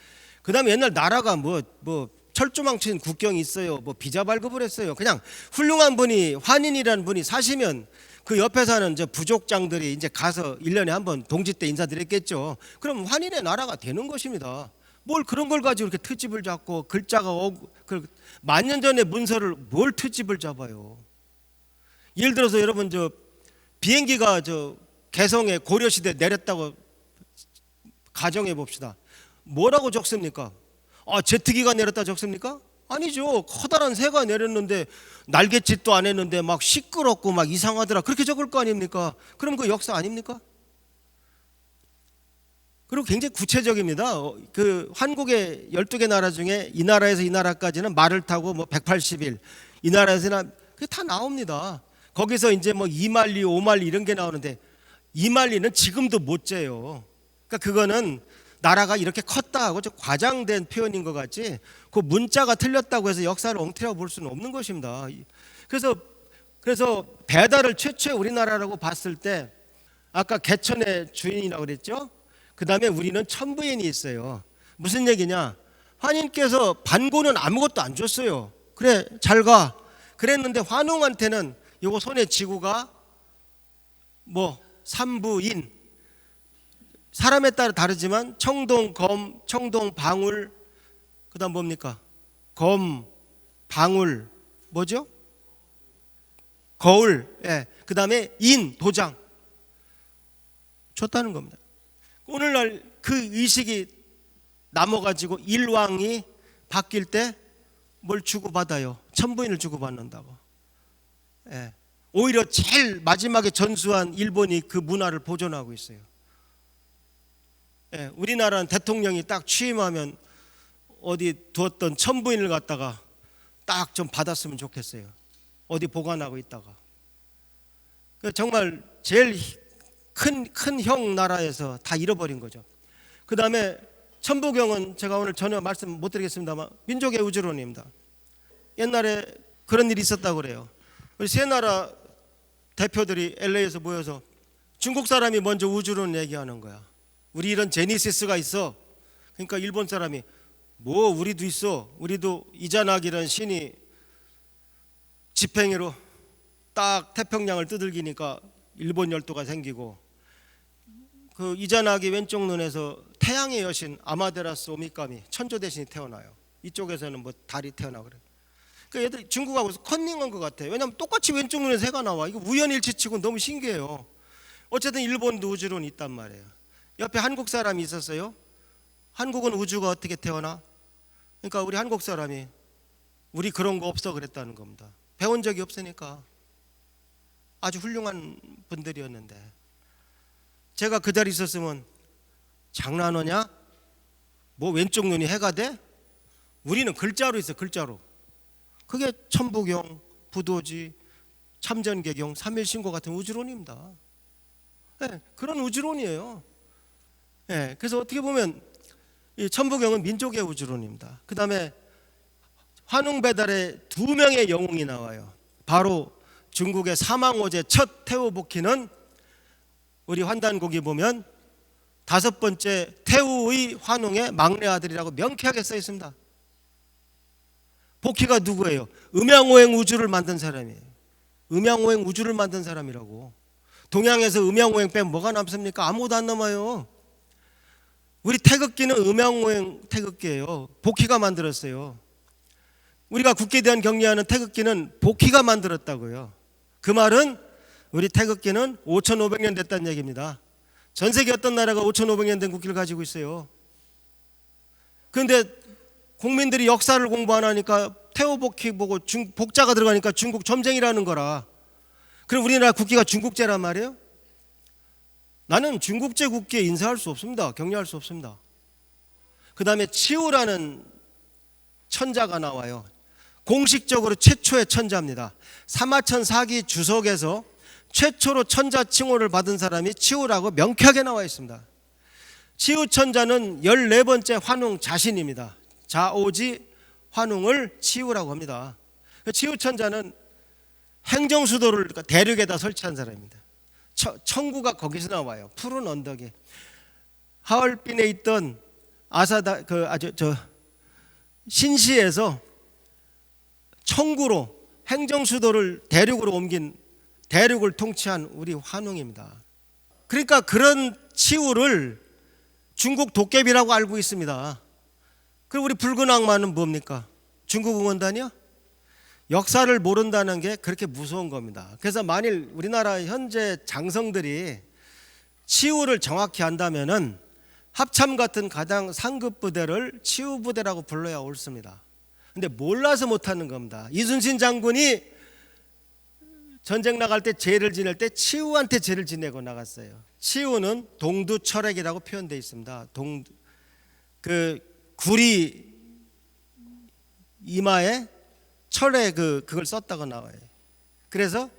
A: 그 다음에 옛날 나라가 뭐 철조망친 국경이 있어요. 비자 발급을 했어요. 그냥 훌륭한 분이 환인이라는 분이 사시면 그 옆에 사는 부족장들이 이제 가서 1년에 한 번 동지 때 인사드렸겠죠. 그럼 환인의 나라가 되는 것입니다. 뭘 그런 걸 가지고 이렇게 트집을 잡고 글자가 만년 전의 문서를 뭘 트집을 잡아요. 예를 들어서 여러분 비행기가 개성에 고려시대 내렸다고 가정해 봅시다. 뭐라고 적습니까? 제트기가 내렸다 적습니까? 아니죠. 커다란 새가 내렸는데 날갯짓도 안 했는데 막 시끄럽고 막 이상하더라. 그렇게 적을 거 아닙니까? 그럼 그 역사 아닙니까? 그리고 굉장히 구체적입니다. 그 한국의 12개 나라 중에 이 나라에서 이 나라까지는 말을 타고 180일, 이 나라에서는 그게 다 나옵니다. 거기서 이제 2만리, 5만리 이런 게 나오는데 2만리는 지금도 못 재요. 그러니까 그거는 나라가 이렇게 컸다 하고 좀 과장된 표현인 것 같지 그 문자가 틀렸다고 해서 역사를 엉터리라고 볼 수는 없는 것입니다. 그래서 배달을 최초의 우리나라라고 봤을 때 아까 개천의 주인이라고 그랬죠. 그 다음에 우리는 천부인이 있어요. 무슨 얘기냐? 환인께서 반고는 아무것도 안 줬어요. 그래 잘 가 그랬는데 환웅한테는 요거 손에 쥐고가 삼부인 사람에 따라 다르지만 청동, 검, 청동, 방울 그 다음 뭡니까? 검, 방울 뭐죠? 거울 그 다음에 인, 도장 줬다는 겁니다. 오늘날 그 의식이 남아가지고 일왕이 바뀔 때 뭘 주고받아요? 천부인을 주고받는다고. 오히려 제일 마지막에 전수한 일본이 그 문화를 보존하고 있어요. 우리나라는 대통령이 딱 취임하면 어디 두었던 천부인을 갖다가 딱 좀 받았으면 좋겠어요. 어디 보관하고 있다가. 정말 제일 큰 형 나라에서 다 잃어버린 거죠. 그 다음에 천부경은 제가 오늘 전혀 말씀 못 드리겠습니다만 민족의 우주론입니다. 옛날에 그런 일이 있었다고 그래요. 우리 세 나라 대표들이 LA에서 모여서 중국 사람이 먼저 우주론 얘기하는 거야. 우리 이런 제니시스가 있어. 그러니까 일본 사람이 뭐 우리도 있어. 우리도 이자낙이라는 신이 집행이로 딱 태평양을 두들기니까 일본 열도가 생기고, 그 이자낙이 왼쪽 눈에서 태양의 여신 아마테라스 오미카미 천조 대신이 태어나요. 이쪽에서는 뭐 달이 태어나고 그래. 그 애들 중국하고 컨닝한 것 같아. 왜냐면 똑같이 왼쪽 눈에서 해가 나와. 이거 우연일치치고 너무 신기해요. 어쨌든 일본도 우주론이 있단 말이에요. 옆에 한국 사람이 있었어요. 한국은 우주가 어떻게 태어나? 그러니까 우리 한국 사람이 우리 그런 거 없어 그랬다는 겁니다. 배운 적이 없으니까. 아주 훌륭한 분들이었는데, 제가 그 자리에 있었으면 장난하냐? 뭐 왼쪽 눈이 해가 돼? 우리는 글자로 있어, 글자로. 그게 천부경, 부도지, 참전개경, 삼일신고 같은 우주론입니다. 네, 그런 우주론이에요. 네, 그래서 어떻게 보면 이 천부경은 민족의 우주론입니다. 그 다음에 환웅배달에 2명의 영웅이 나와요. 바로 중국의 사망오제 첫 태우복희는 우리 환단곡이 보면 5번째 태우의 환웅의 막내 아들이라고 명쾌하게 써 있습니다. 복희가 누구예요? 음양오행 우주를 만든 사람이에요. 음양오행 우주를 만든 사람이라고. 동양에서 음양오행 빼면 뭐가 남습니까? 아무것도 안 남아요. 우리 태극기는 음양오행 태극기예요. 복희가 만들었어요. 우리가 국기에 대한 경례하는 태극기는 복희가 만들었다고요. 그 말은 우리 태극기는 5,500년 됐다는 얘기입니다. 전 세계 어떤 나라가 5,500년 된 국기를 가지고 있어요? 그런데 국민들이 역사를 공부 안 하니까 태호복희 보고 복자가 들어가니까 중국 점쟁이라는 거라. 그럼 우리나라 국기가 중국제란 말이에요? 나는 중국제 국기에 인사할 수 없습니다. 격려할 수 없습니다. 그 다음에 치우라는 천자가 나와요. 공식적으로 최초의 천자입니다. 사마천 사기 주석에서 최초로 천자 칭호를 받은 사람이 치우라고 명쾌하게 나와 있습니다. 치우 천자는 14번째 환웅 자신입니다. 자오지 환웅을 치우라고 합니다. 치우 천자는 행정수도를 대륙에다 설치한 사람입니다. 청구가 거기서 나와요. 푸른 언덕에. 하얼빈에 있던 아사다 신시에서 청구로 행정수도를 대륙으로 옮긴, 대륙을 통치한 우리 환웅입니다. 그러니까 그런 치우를 중국 도깨비라고 알고 있습니다. 그리고 우리 붉은 악마는 뭡니까? 중국 응원단이요? 역사를 모른다는 게 그렇게 무서운 겁니다. 그래서 만일 우리나라 현재 장성들이 치우를 정확히 안다면은 합참 같은 가장 상급 부대를 치우 부대라고 불러야 옳습니다. 근데 몰라서 못하는 겁니다. 이순신 장군이 전쟁 나갈 때 제를 지낼 때 치우한테 제를 지내고 나갔어요. 치우는 동두철액이라고 표현되어 있습니다. 그 구리 이마에 철에 그걸 썼다고 나와요. 그래서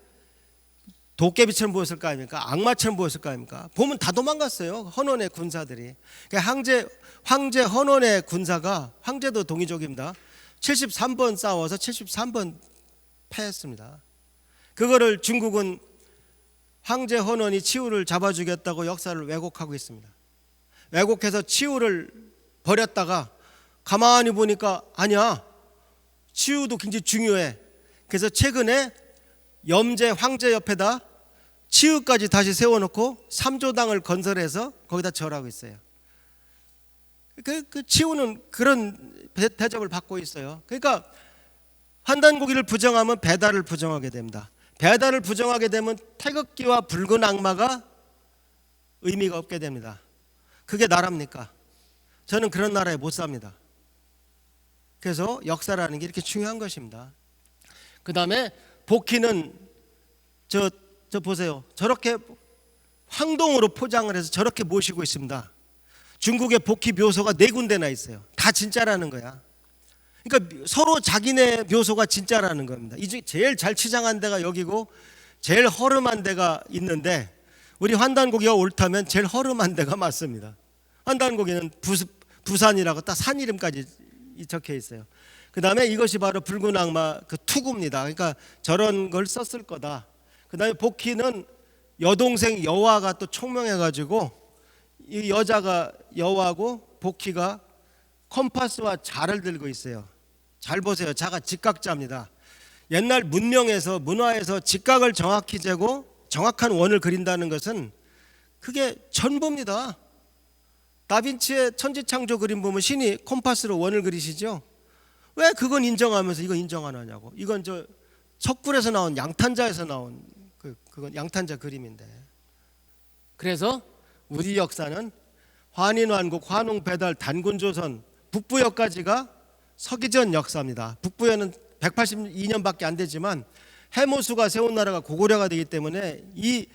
A: 도깨비처럼 보였을 거 아닙니까? 악마처럼 보였을 거 아닙니까? 보면 다 도망갔어요. 헌원의 군사들이. 그러니까 황제 헌원의 군사가, 황제도 동이족입니다. 73번 싸워서 73번 패했습니다. 그거를 중국은 황제 헌원이 치우를 잡아주겠다고 역사를 왜곡하고 있습니다. 왜곡해서 치우를 버렸다가 가만히 보니까 아니야, 치우도 굉장히 중요해. 그래서 최근에 염제 황제 옆에다 치우까지 다시 세워놓고 삼조당을 건설해서 거기다 절하고 있어요. 그 치우는 그런 대접을 받고 있어요. 그러니까 환단고기를 부정하면 배달을 부정하게 됩니다. 배달을 부정하게 되면 태극기와 붉은 악마가 의미가 없게 됩니다. 그게 나라입니까? 저는 그런 나라에 못 삽니다. 그래서 역사라는 게 이렇게 중요한 것입니다. 그 다음에 복희는 저 보세요. 저렇게 황동으로 포장을 해서 저렇게 모시고 있습니다. 중국의 복희 묘소가 4군데나 있어요. 다 진짜라는 거야. 그러니까 서로 자기네 묘소가 진짜라는 겁니다. 이제 제일 잘 치장한 데가 여기고 제일 허름한 데가 있는데, 우리 환단고기가 옳다면 제일 허름한 데가 맞습니다. 환단고기는 부산이라고 딱 산 이름까지 적혀 있어요. 그 다음에 이것이 바로 붉은 악마 그 투구입니다. 그러니까 저런 걸 썼을 거다. 그 다음에 복희는 여동생 여화가 또 총명해가지고 이 여자가 여화고 복희가 컴파스와 자를 들고 있어요. 잘 보세요. 자가 직각자입니다. 옛날 문명에서 문화에서 직각을 정확히 재고 정확한 원을 그린다는 것은 그게 전부입니다. 다빈치의 천지창조 그림 보면 신이 컴파스로 원을 그리시죠. 왜 그건 인정하면서 이건 인정 안 하냐고. 이건 저 석굴에서 나온 양탄자에서 나온 그건 양탄자 그림인데. 그래서 우리 역사는 환인환국, 환웅배달, 단군조선, 북부여까지가 서기전 역사입니다. 북부여는 182년밖에 안 되지만 해모수가 세운 나라가 고구려가 되기 때문에 이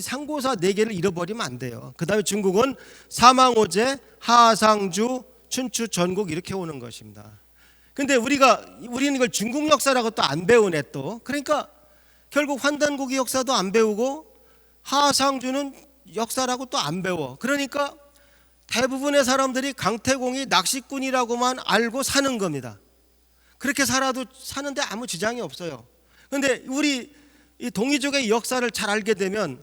A: 상고사 네 개를 잃어버리면 안 돼요. 그 다음에 중국은 사망오제, 하상주, 춘추, 전국 이렇게 오는 것입니다. 근데 우리는 이걸 중국 역사라고 또 안 배우네 또. 그러니까 결국 환단국의 역사도 안 배우고 하상주는 역사라고 또 안 배워. 그러니까 대부분의 사람들이 강태공이 낚시꾼이라고만 알고 사는 겁니다. 그렇게 살아도 사는데 아무 지장이 없어요. 그런데 우리 이 동이족의 역사를 잘 알게 되면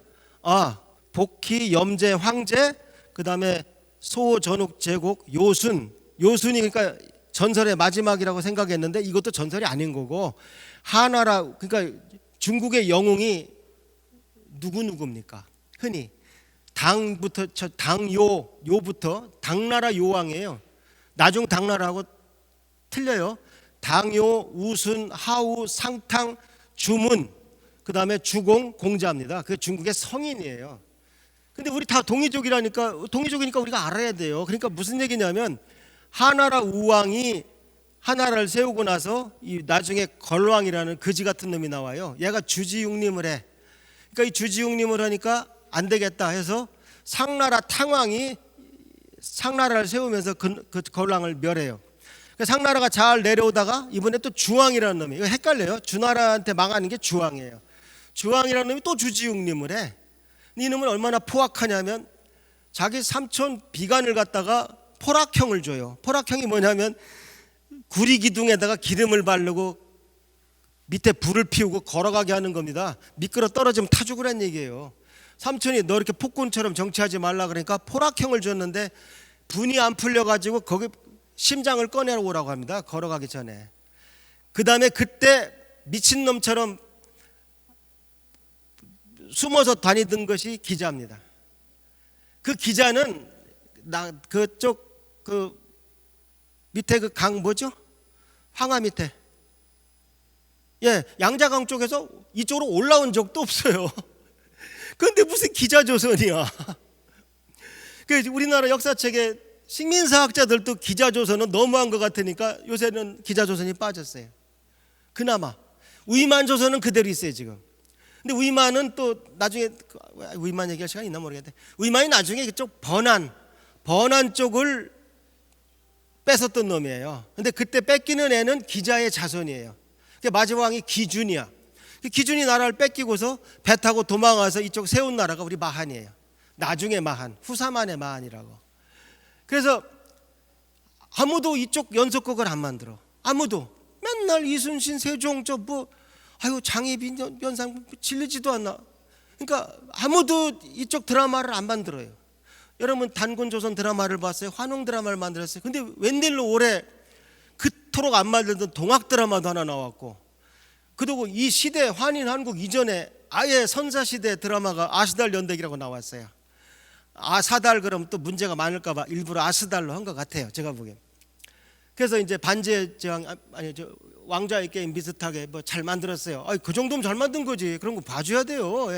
A: 복희, 염제, 황제, 그 다음에 소, 전욱, 제곡, 요순이 그러니까 전설의 마지막이라고 생각했는데 이것도 전설이 아닌 거고, 하나라 그러니까 중국의 영웅이 누구입니까? 흔히 요부터 당나라 요왕이에요. 나중 당나라하고 틀려요. 당요, 우순, 하우, 상탕, 주문, 그 다음에 주공, 공자입니다. 그게 중국의 성인이에요. 근데 우리 다 동이족이니까 우리가 알아야 돼요. 그러니까 무슨 얘기냐면 하나라 우왕이 하나라를 세우고 나서 이 나중에 걸왕이라는 거지 같은 놈이 나와요. 얘가 주지육림을 해. 그러니까 이 주지육림을 하니까 안 되겠다 해서 상나라 탕왕이 상나라를 세우면서 그 걸왕을 멸해요. 상나라가 잘 내려오다가 이번에 또 주왕이라는 놈이, 이거 헷갈려요. 주나라한테 망하는 게 주왕이에요. 주왕이라는 놈이 또 주지육림을 해. 이놈은 얼마나 포악하냐면 자기 삼촌 비간을 갖다가 포락형을 줘요. 포락형이 뭐냐면 구리 기둥에다가 기름을 바르고 밑에 불을 피우고 걸어가게 하는 겁니다. 미끄러 떨어지면 타 죽으란 얘기예요. 삼촌이 너 이렇게 폭군처럼 정치하지 말라 그러니까 포락형을 줬는데 분이 안 풀려가지고 거기 심장을 꺼내러 오라고 합니다. 걸어가기 전에. 그 다음에 그때 미친놈처럼 숨어서 다니던 것이 기자입니다. 그 기자는 그쪽 밑에 그 강 뭐죠? 황하 밑에. 양자강 쪽에서 이쪽으로 올라온 적도 없어요. 그런데 무슨 기자조선이야. 우리나라 역사책에 식민사학자들도 기자조선은 너무한 것 같으니까 요새는 기자조선이 빠졌어요. 그나마 위만조선은 그대로 있어요 지금. 근데 위만은 또 나중에 위만 얘기할 시간이 있나 모르겠는데 위만이 나중에 이쪽 번안 쪽을 뺏었던 놈이에요. 근데 그때 뺏기는 애는 기자의 자손이에요. 마지막이 기준이야. 기준이 나라를 뺏기고서 배 타고 도망와서 이쪽 세운 나라가 우리 마한이에요. 나중에 마한, 후사만의 마한이라고. 그래서 아무도 이쪽 연속극을 안 만들어. 아무도. 맨날 이순신, 세종, 장희빈, 연상 질리지도 않나. 그러니까 아무도 이쪽 드라마를 안 만들어요. 여러분 단군조선 드라마를 봤어요? 환웅 드라마를 만들었어요. 근데 웬일로 올해 그토록 안 만들던 동학 드라마도 하나 나왔고, 그리고 이 시대 환인한국 이전에 아예 선사시대 드라마가 아스달 연대기라고 나왔어요. 아사달 그럼 또 문제가 많을까봐 일부러 아스달로 한 것 같아요 제가 보기엔. 그래서 이제 반지의 제왕 왕좌의 게임 비슷하게 잘 만들었어요. 그 정도면 잘 만든 거지. 그런 거 봐줘야 돼요.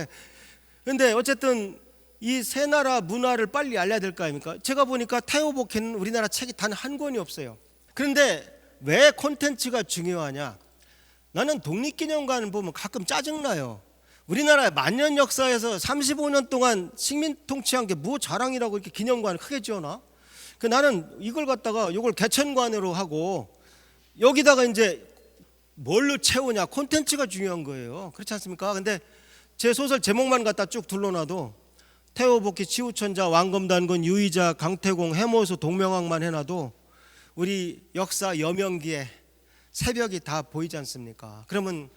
A: 그런데 어쨌든 이 세 나라 문화를 빨리 알려야 될 거 아닙니까? 제가 보니까 태오복희는 우리나라 책이 단 한 권이 없어요. 그런데 왜 콘텐츠가 중요하냐? 나는 독립기념관 보면 가끔 짜증나요. 우리나라의 만년 역사에서 35년 동안 식민 통치한 게 뭐 자랑이라고 이렇게 기념관을 크게 지어놔? 나는 이걸 갖다가 이걸 개천관으로 하고 여기다가 이제 뭘로 채우냐? 콘텐츠가 중요한 거예요. 그렇지 않습니까? 근데 제 소설 제목만 갖다 쭉 둘러놔도 태오복희, 치우천자, 왕검단군, 유의자, 강태공, 해모수, 동명왕만 해놔도 우리 역사 여명기에 새벽이 다 보이지 않습니까? 그러면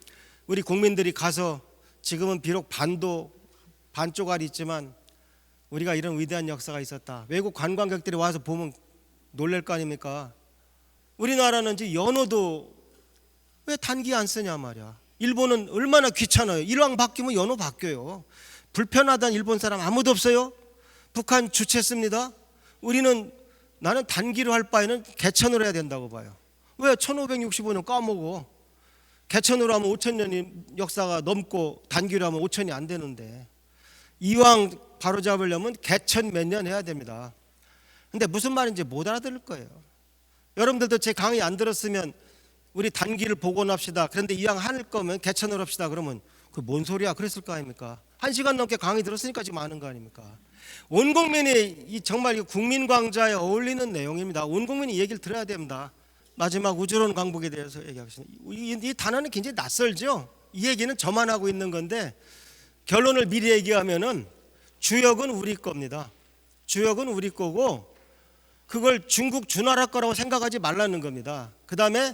A: 우리 국민들이 가서 지금은 비록 반쪽알이 있지만 우리가 이런 위대한 역사가 있었다. 외국 관광객들이 와서 보면 놀랄 거 아닙니까? 우리나라는 이제 연호도 왜 단기 안 쓰냐 말이야. 일본은 얼마나 귀찮아요. 일왕 바뀌면 연호 바뀌어요. 불편하다는 일본 사람 아무도 없어요. 북한 주체습니다. 우리는 나는 단기로 할 바에는 개천으로 해야 된다고 봐요. 왜 1565년 까먹어. 개천으로 하면 5,000년이 역사가 넘고 단기로 하면 5,000이 안 되는데 이왕 바로잡으려면 개천 몇 년 해야 됩니다. 근데 무슨 말인지 못 알아들을 거예요. 여러분들도 제 강의 안 들었으면 우리 단기를 복원합시다. 그런데 이왕 할 거면 개천으로 합시다. 그러면 그 뭔 소리야 그랬을 거 아닙니까? 1시간 넘게 강의 들었으니까 지금 아는 거 아닙니까? 온 국민이 이 정말 국민광자에 어울리는 내용입니다. 온 국민이 얘기를 들어야 됩니다. 마지막 우주론 강북에 대해서 얘기하겠습니다. 이 단어는 굉장히 낯설죠. 이 얘기는 저만 하고 있는 건데 결론을 미리 얘기하면은 주역은 우리 겁니다. 주역은 우리 거고 그걸 중국 주나라 거라고 생각하지 말라는 겁니다. 그 다음에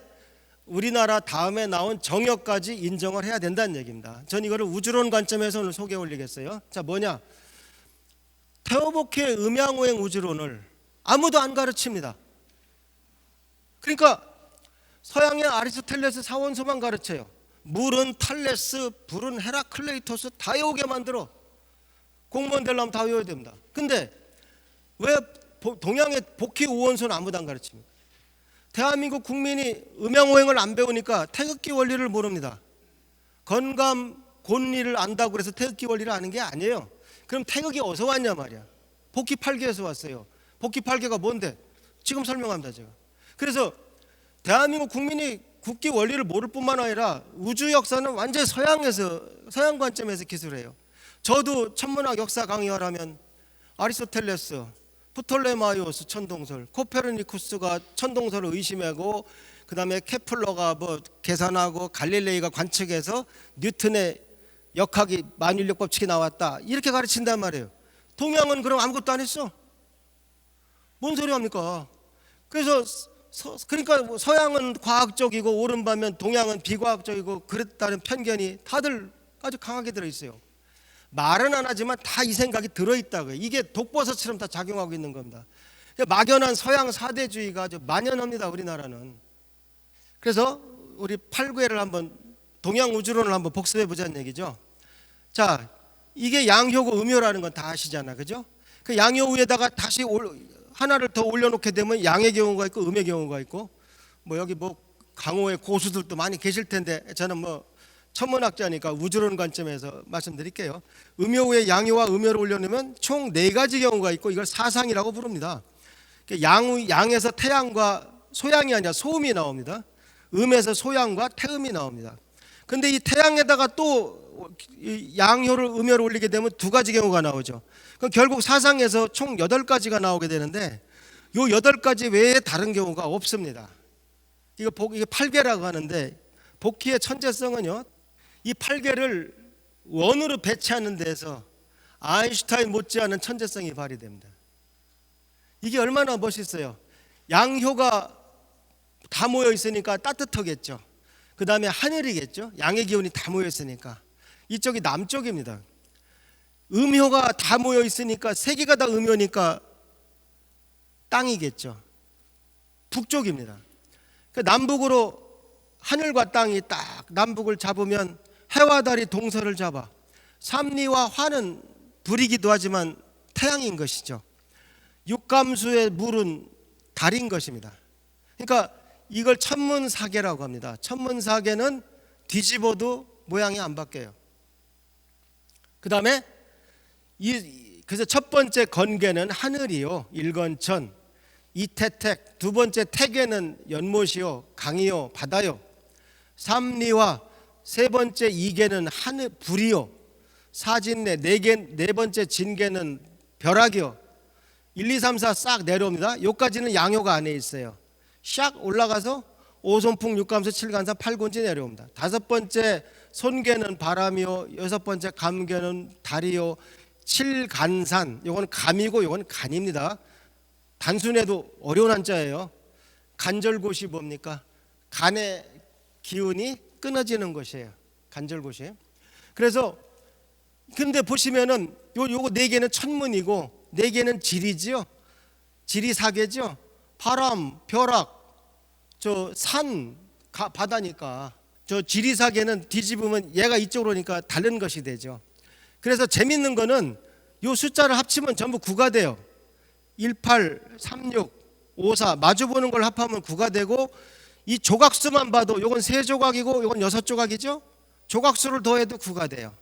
A: 우리나라 다음에 나온 정역까지 인정을 해야 된다는 얘기입니다. 전 이거를 우주론 관점에서 오늘 소개 올리겠어요. 자, 뭐냐? 태오복회 음양오행 우주론을 아무도 안 가르칩니다. 그러니까 서양의 아리스토텔레스 사원소만 가르쳐요. 물은 탈레스, 불은 헤라클레이토스 다 외우게 만들어. 공무원 되려면 다 외워야 됩니다. 근데 왜 동양의 복희 우원소는 아무도 안 가르칩니까? 대한민국 국민이 음양오행을 안 배우니까 태극기 원리를 모릅니다. 건감, 곤리를 안다고 그래서 태극기 원리를 아는 게 아니에요. 그럼 태극이 어디서 왔냐 말이야. 복희 8개에서 왔어요. 복희 8개가 뭔데? 지금 설명합니다 제가. 그래서 대한민국 국민이 국기 원리를 모를 뿐만 아니라 우주 역사는 완전히 서양 관점에서 기술해요. 저도 천문학 역사 강의하라면 아리스토텔레스, 프톨레마이오스 천동설, 코페르니쿠스가 천동설을 의심하고 그 다음에 케플러가 뭐 계산하고 갈릴레이가 관측해서 뉴턴의 역학이 만율력 법칙이 나왔다 이렇게 가르친단 말이에요. 동양은 그럼 아무것도 안 했어? 뭔 소리 합니까? 그래서 그러니까 서양은 과학적이고 오른반면 동양은 비과학적이고 그랬다는 편견이 다들 아주 강하게 들어있어요. 말은 안 하지만 다 이 생각이 들어있다고요. 이게 독버섯처럼 다 작용하고 있는 겁니다. 막연한 서양 사대주의가 아주 만연합니다 우리나라는. 그래서 우리 8구회를 한번 동양 우주론을 한번 복습해 보자는 얘기죠. 자, 이게 양효고 음효라는 건 다 아시잖아, 그죠? 그 양효 위에다가 다시 하나를 더 올려놓게 되면 양의 경우가 있고 음의 경우가 있고 뭐 여기 뭐 강호의 고수들도 많이 계실 텐데 저는 뭐 천문학자니까 우주론 관점에서 말씀드릴게요. 음효 위에 양효와 음효를 올려놓으면 총 4가지 경우가 있고 이걸 사상이라고 부릅니다. 양에서 태양과 소양이 아니라 소음이 나옵니다. 음에서 소양과 태음이 나옵니다. 근데 이 태양에다가 또 양효를 음효를 올리게 되면 2가지 경우가 나오죠. 그럼 결국 사상에서 총 8가지가 나오게 되는데 요 8가지 외에 다른 경우가 없습니다. 이게 8개라고 하는데 복희의 천재성은요. 이 8개를 원으로 배치하는 데서 아인슈타인 못지않은 천재성이 발휘됩니다. 이게 얼마나 멋있어요. 양효가 다 모여 있으니까 따뜻하겠죠. 그 다음에 하늘이겠죠. 양의 기운이 다 모여 있으니까 이쪽이 남쪽입니다. 음효가 다 모여 있으니까 3개가 다 음효니까 땅이겠죠. 북쪽입니다. 그 남북으로 하늘과 땅이 딱 남북을 잡으면 해와 달이 동서를 잡아. 삼리와 화는 불이기도 하지만 태양인 것이죠. 육감수의 물은 달인 것입니다. 그러니까 이걸 천문사계라고 합니다. 천문사계는 뒤집어도 모양이 안 바뀌어요. 그 다음에 그래서 첫 번째 건계는 하늘이요, 일건천, 이태택. 두 번째 태계는 연못이요, 강이요, 바다요. 삼리와 세 번째 이계는 하늘, 불이요. 사진내, 네 번째 진계는 벼락이요. 1, 2, 3, 4 싹 내려옵니다. 요까지는 양효가 안에 있어요. 샥 올라가서 오손풍, 육감수, 칠간산, 팔곤지 내려옵니다. 5번째 손계는 바람이요. 6번째 감계는 달이요. 칠간산, 요건 감이고 요건 간입니다. 단순해도 어려운 한자예요. 간절곶이 뭡니까? 간의 기운이 끊어지는 것이에요. 간절곶이. 그래서 근데 보시면은 요거 4개는 천문이고 4개는 지리지요. 지리사계죠. 바람, 벼락, 저 산, 바다니까 저 지리사계는 뒤집으면 얘가 이쪽으로 오니까 다른 것이 되죠. 그래서 재밌는 거는 요 숫자를 합치면 전부 9가 돼요. 18, 36, 54 마주보는 걸 합하면 9가 되고, 이 조각수만 봐도 요건 3조각이고 요건 6조각이죠. 조각수를 더해도 9가 돼요.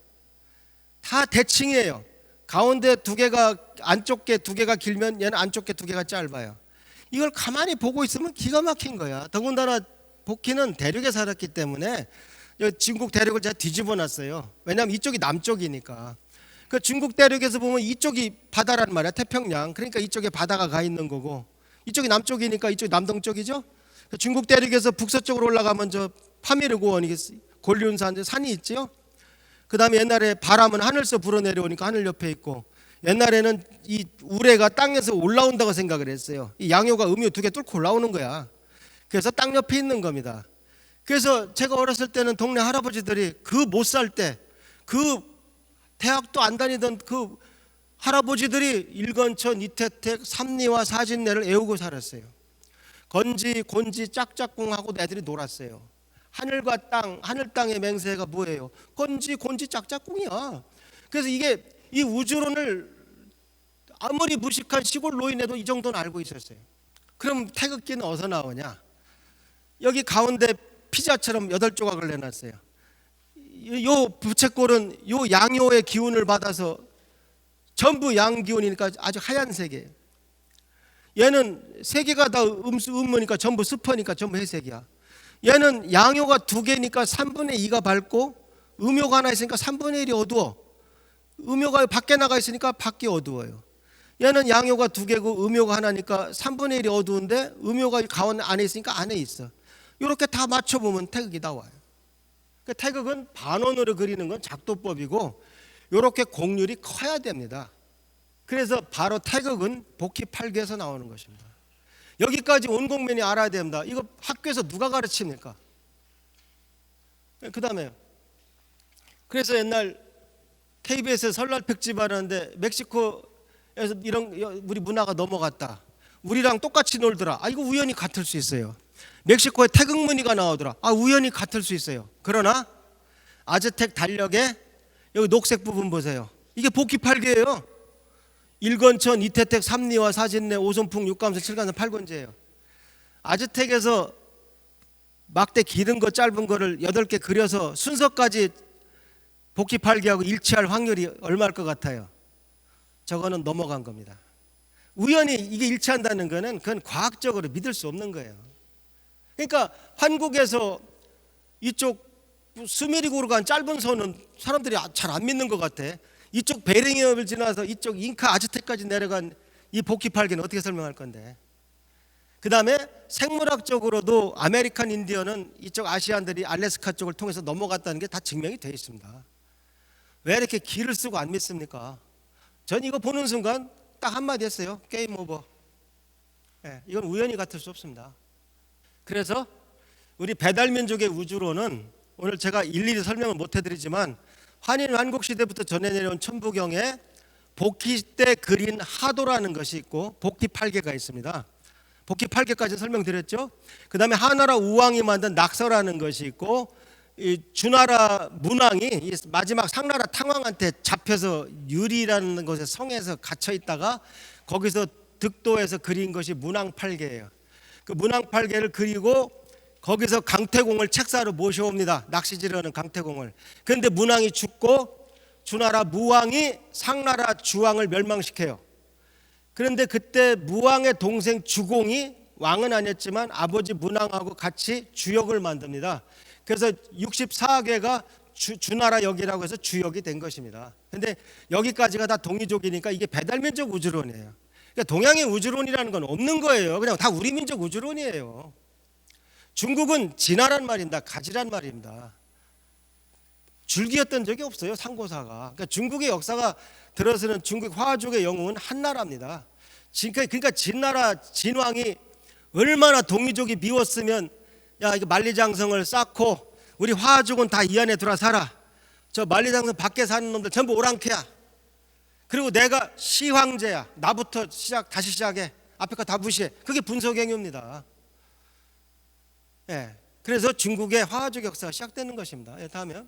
A: 다 대칭이에요. 가운데 2개가, 안쪽 게 2개가 길면 얘는 안쪽 게 2개가 짧아요. 이걸 가만히 보고 있으면 기가 막힌 거야. 더군다나 복희는 대륙에 살았기 때문에 중국 대륙을 제가 뒤집어 놨어요. 왜냐하면 이쪽이 남쪽이니까. 그 중국 대륙에서 보면 이쪽이 바다란 말이야, 태평양. 그러니까 이쪽에 바다가 가 있는 거고, 이쪽이 남쪽이니까 이쪽이 남동쪽이죠. 중국 대륙에서 북서쪽으로 올라가면 저 파미르고원, 골륜산 산이 있죠. 그 다음에 옛날에 바람은 하늘서 불어내려오니까 하늘 옆에 있고, 옛날에는 이 우레가 땅에서 올라온다고 생각을 했어요. 이 양요가 음요 2개 뚫고 올라오는 거야. 그래서 땅 옆에 있는 겁니다. 그래서 제가 어렸을 때는 동네 할아버지들이 그 못 살 때, 그 대학도 안 다니던 그 할아버지들이 일건천, 이태택, 삼리와 사진내를 애우고 살았어요. 건지, 곤지, 짝짝꿍하고 애들이 놀았어요. 하늘과 땅, 하늘 땅의 맹세가 뭐예요? 건지, 곤지, 짝짝꿍이야. 그래서 이게 이 우주론을 아무리 무식한 시골 노인에도 이 정도는 알고 있었어요. 그럼 태극기는 어디서 나오냐? 여기 가운데 피자처럼 8조각을 내놨어요. 요 부채꼴은 요 양요의 기운을 받아서 전부 양 기운이니까 아주 하얀색이에요. 얘는 3개가 다 음모니까 전부 스퍼니까 전부 회색이야. 얘는 양요가 2개니까 3분의 2가 밝고, 음요가 하나 있으니까 3분의 1이 어두워. 음요가 밖에 나가 있으니까 밖이 어두워요. 얘는 양요가 2개고 음요가 하나니까 3분의 1이 어두운데, 음요가 가운데 안에 있으니까 안에 있어. 이렇게 다 맞춰보면 태극이 나와요. 태극은 반원으로 그리는 건 작도법이고, 이렇게 곡률이 커야 됩니다. 그래서 바로 태극은 복희 8개에서 나오는 것입니다. 여기까지 온 국민이 알아야 됩니다. 이거 학교에서 누가 가르칩니까? 그 다음에 그래서 옛날 KBS에서 설날 특집 하는데 멕시코에서 이런 우리 문화가 넘어갔다. 우리랑 똑같이 놀더라. 이거 우연히 같을 수 있어요. 멕시코에 태극 무늬가 나오더라. 우연히 같을 수 있어요. 그러나 아즈텍 달력에 여기 녹색 부분 보세요. 이게 복희 8개예요. 일건천, 이태택, 삼리와 사진내, 오손풍, 육감선, 칠간선, 팔건제예요. 아즈텍에서 막대 길은 거 짧은 거를 8개 그려서 순서까지 복희 8개하고 일치할 확률이 얼마일 것 같아요? 저거는 넘어간 겁니다. 우연히 이게 일치한다는 거는 그건 과학적으로 믿을 수 없는 거예요. 그러니까 한국에서 이쪽 수메리고로 간 짧은 선은 사람들이 잘 안 믿는 것 같아. 이쪽 베링해협을 지나서 이쪽 잉카 아즈텍까지 내려간 이 복희 8개는 어떻게 설명할 건데? 그 다음에 생물학적으로도 아메리칸 인디언은 이쪽 아시안들이 알래스카 쪽을 통해서 넘어갔다는 게 다 증명이 되어 있습니다. 왜 이렇게 기를 쓰고 안 믿습니까? 전 이거 보는 순간 딱 한마디 했어요. 게임 오버. 이건 우연히 같을 수 없습니다. 그래서 우리 배달민족의 우주론은 오늘 제가 일일이 설명을 못 해드리지만, 한인 한국시대부터 전해 내려온 천부경에 복희 때 그린 하도라는 것이 있고 복희 8개가 있습니다. 복희 8개까지 설명드렸죠. 그 다음에 하나라 우왕이 만든 낙서라는 것이 있고, 이 주나라 문왕이 이 마지막 상나라 탕왕한테 잡혀서 유리라는 곳에 성에서 갇혀 있다가 거기서 득도해서 그린 것이 문왕 8개예요. 그 문왕 8개를 그리고 거기서 강태공을 책사로 모셔옵니다. 낚시질하는 강태공을. 그런데 문왕이 죽고 주나라 무왕이 상나라 주왕을 멸망시켜요. 그런데 그때 무왕의 동생 주공이 왕은 아니었지만 아버지 문왕하고 같이 주역을 만듭니다. 그래서 64개가 주나라 역이라고 해서 주역이 된 것입니다. 그런데 여기까지가 다 동이족이니까 이게 배달민족 우주론이에요. 그러니까 동양의 우주론이라는 건 없는 거예요. 그냥 다 우리 민족 우주론이에요. 중국은 진화란 말입니다. 가지란 말입니다. 줄기였던 적이 없어요. 상고사가. 그러니까 중국의 역사가 들어서는 중국 화족의 영웅은 한나라입니다. 그러니까 진나라 진왕이 얼마나 동이족이 미웠으면, 야 이거 만리장성을 쌓고 우리 화족은 다 이 안에 들어와 살아. 저 만리장성 밖에 사는 놈들 전부 오랑캐야. 그리고 내가 시황제야. 나부터 다시 시작해. 앞에 거 다 무시해. 그게 분석행위입니다. 예. 그래서 중국의 화가적 역사가 시작되는 것입니다. 예, 다음에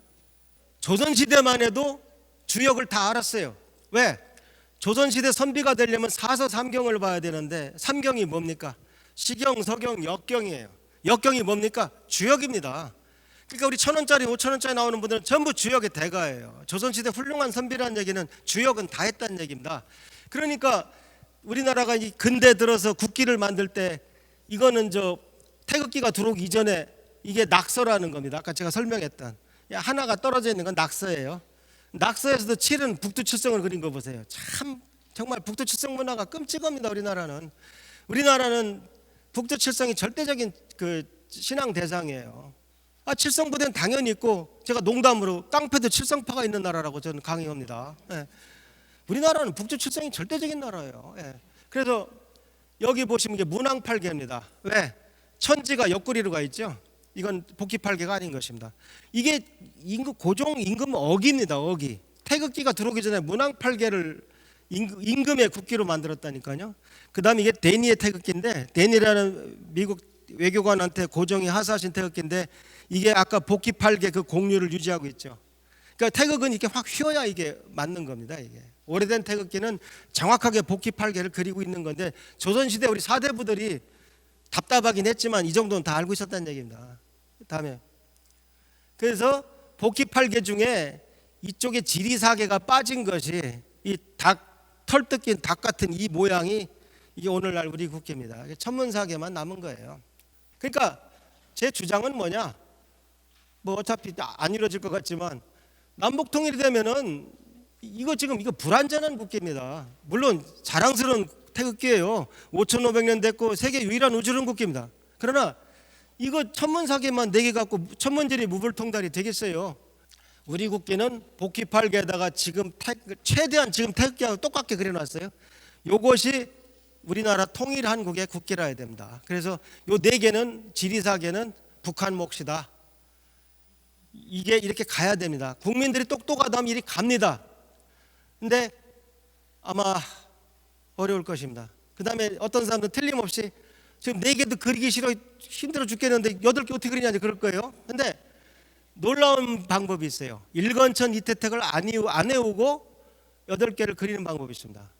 A: 조선시대만 해도 주역을 다 알았어요. 왜? 조선시대 선비가 되려면 사서 삼경을 봐야 되는데 삼경이 뭡니까? 시경, 서경, 역경이에요. 역경이 뭡니까? 주역입니다. 그러니까 우리 1,000원짜리 5,000원짜리 나오는 분들은 전부 주역의 대가예요. 조선시대 훌륭한 선비라는 얘기는 주역은 다 했다는 얘기입니다. 그러니까 우리나라가 이 근대 들어서 국기를 만들 때 이거는 태극기가 들어오기 이전에 이게 낙서라는 겁니다. 아까 제가 설명했던 하나가 떨어져 있는 건 낙서예요. 낙서에서도 칠은 북두칠성을 그린 거 보세요. 참 정말 북두칠성 문화가 끔찍합니다. 우리나라는 북두칠성이 절대적인 그 신앙 대상이에요. 칠성부대는 당연히 있고, 제가 농담으로 깡패도 칠성파가 있는 나라라고 저는 강의합니다. 예. 우리나라는 북두칠성이 절대적인 나라예요. 예. 그래서 여기 보시면 이게 문왕팔계입니다. 왜? 천지가 옆구리로 가 있죠. 이건 복귀팔계가 아닌 것입니다. 이게 고종 임금 어기입니다. 어기. 태극기가 들어오기 전에 문왕팔계를 임금의 국기로 만들었다니까요. 그 다음에 이게 데니의 태극기인데, 데니라는 미국 외교관한테 고종이 하사하신 태극기인데, 이게 아까 복귀팔계 그 공률을 유지하고 있죠. 그러니까 태극은 이렇게 확 휘어야 이게 맞는 겁니다. 이게 오래된 태극기는 정확하게 복귀팔계를 그리고 있는 건데, 조선시대 우리 사대부들이 답답하긴 했지만 이 정도는 다 알고 있었다는 얘기입니다. 다음에 그래서 복귀팔계 중에 이쪽에 지리사계가 빠진 것이 이 털 뜯긴 닭 같은 이 모양이 이게 오늘날 우리 국기입니다. 천문사계만 남은 거예요. 그러니까 제 주장은 뭐냐? 뭐 어차피 안 이루어질 것 같지만 남북 통일이 되면은 이거 불완전한 국기입니다. 물론 자랑스러운 태극기예요. 5,500년 됐고 세계 유일한 우주론 국기입니다. 그러나 이거 천문사계만 4개 갖고 천문지리 무불통달이 되겠어요? 우리 국기는 복귀팔계에다가 최대한 지금 태극기하고 똑같게 그려놨어요. 이것이 우리나라 통일한국의 국기라 해야 됩니다. 그래서 요 4개는 지리사계는 북한 몫이다. 이게 이렇게 가야 됩니다. 국민들이 똑똑하다면 이리 갑니다. 근데 아마 어려울 것입니다. 그 다음에 어떤 사람들은 틀림없이 지금 4개도 그리기 싫어 힘들어 죽겠는데 8개 어떻게 그리냐 그럴 거예요. 근데 놀라운 방법이 있어요. 일건천 이태택을 안 외우고 8개를 그리는 방법이 있습니다.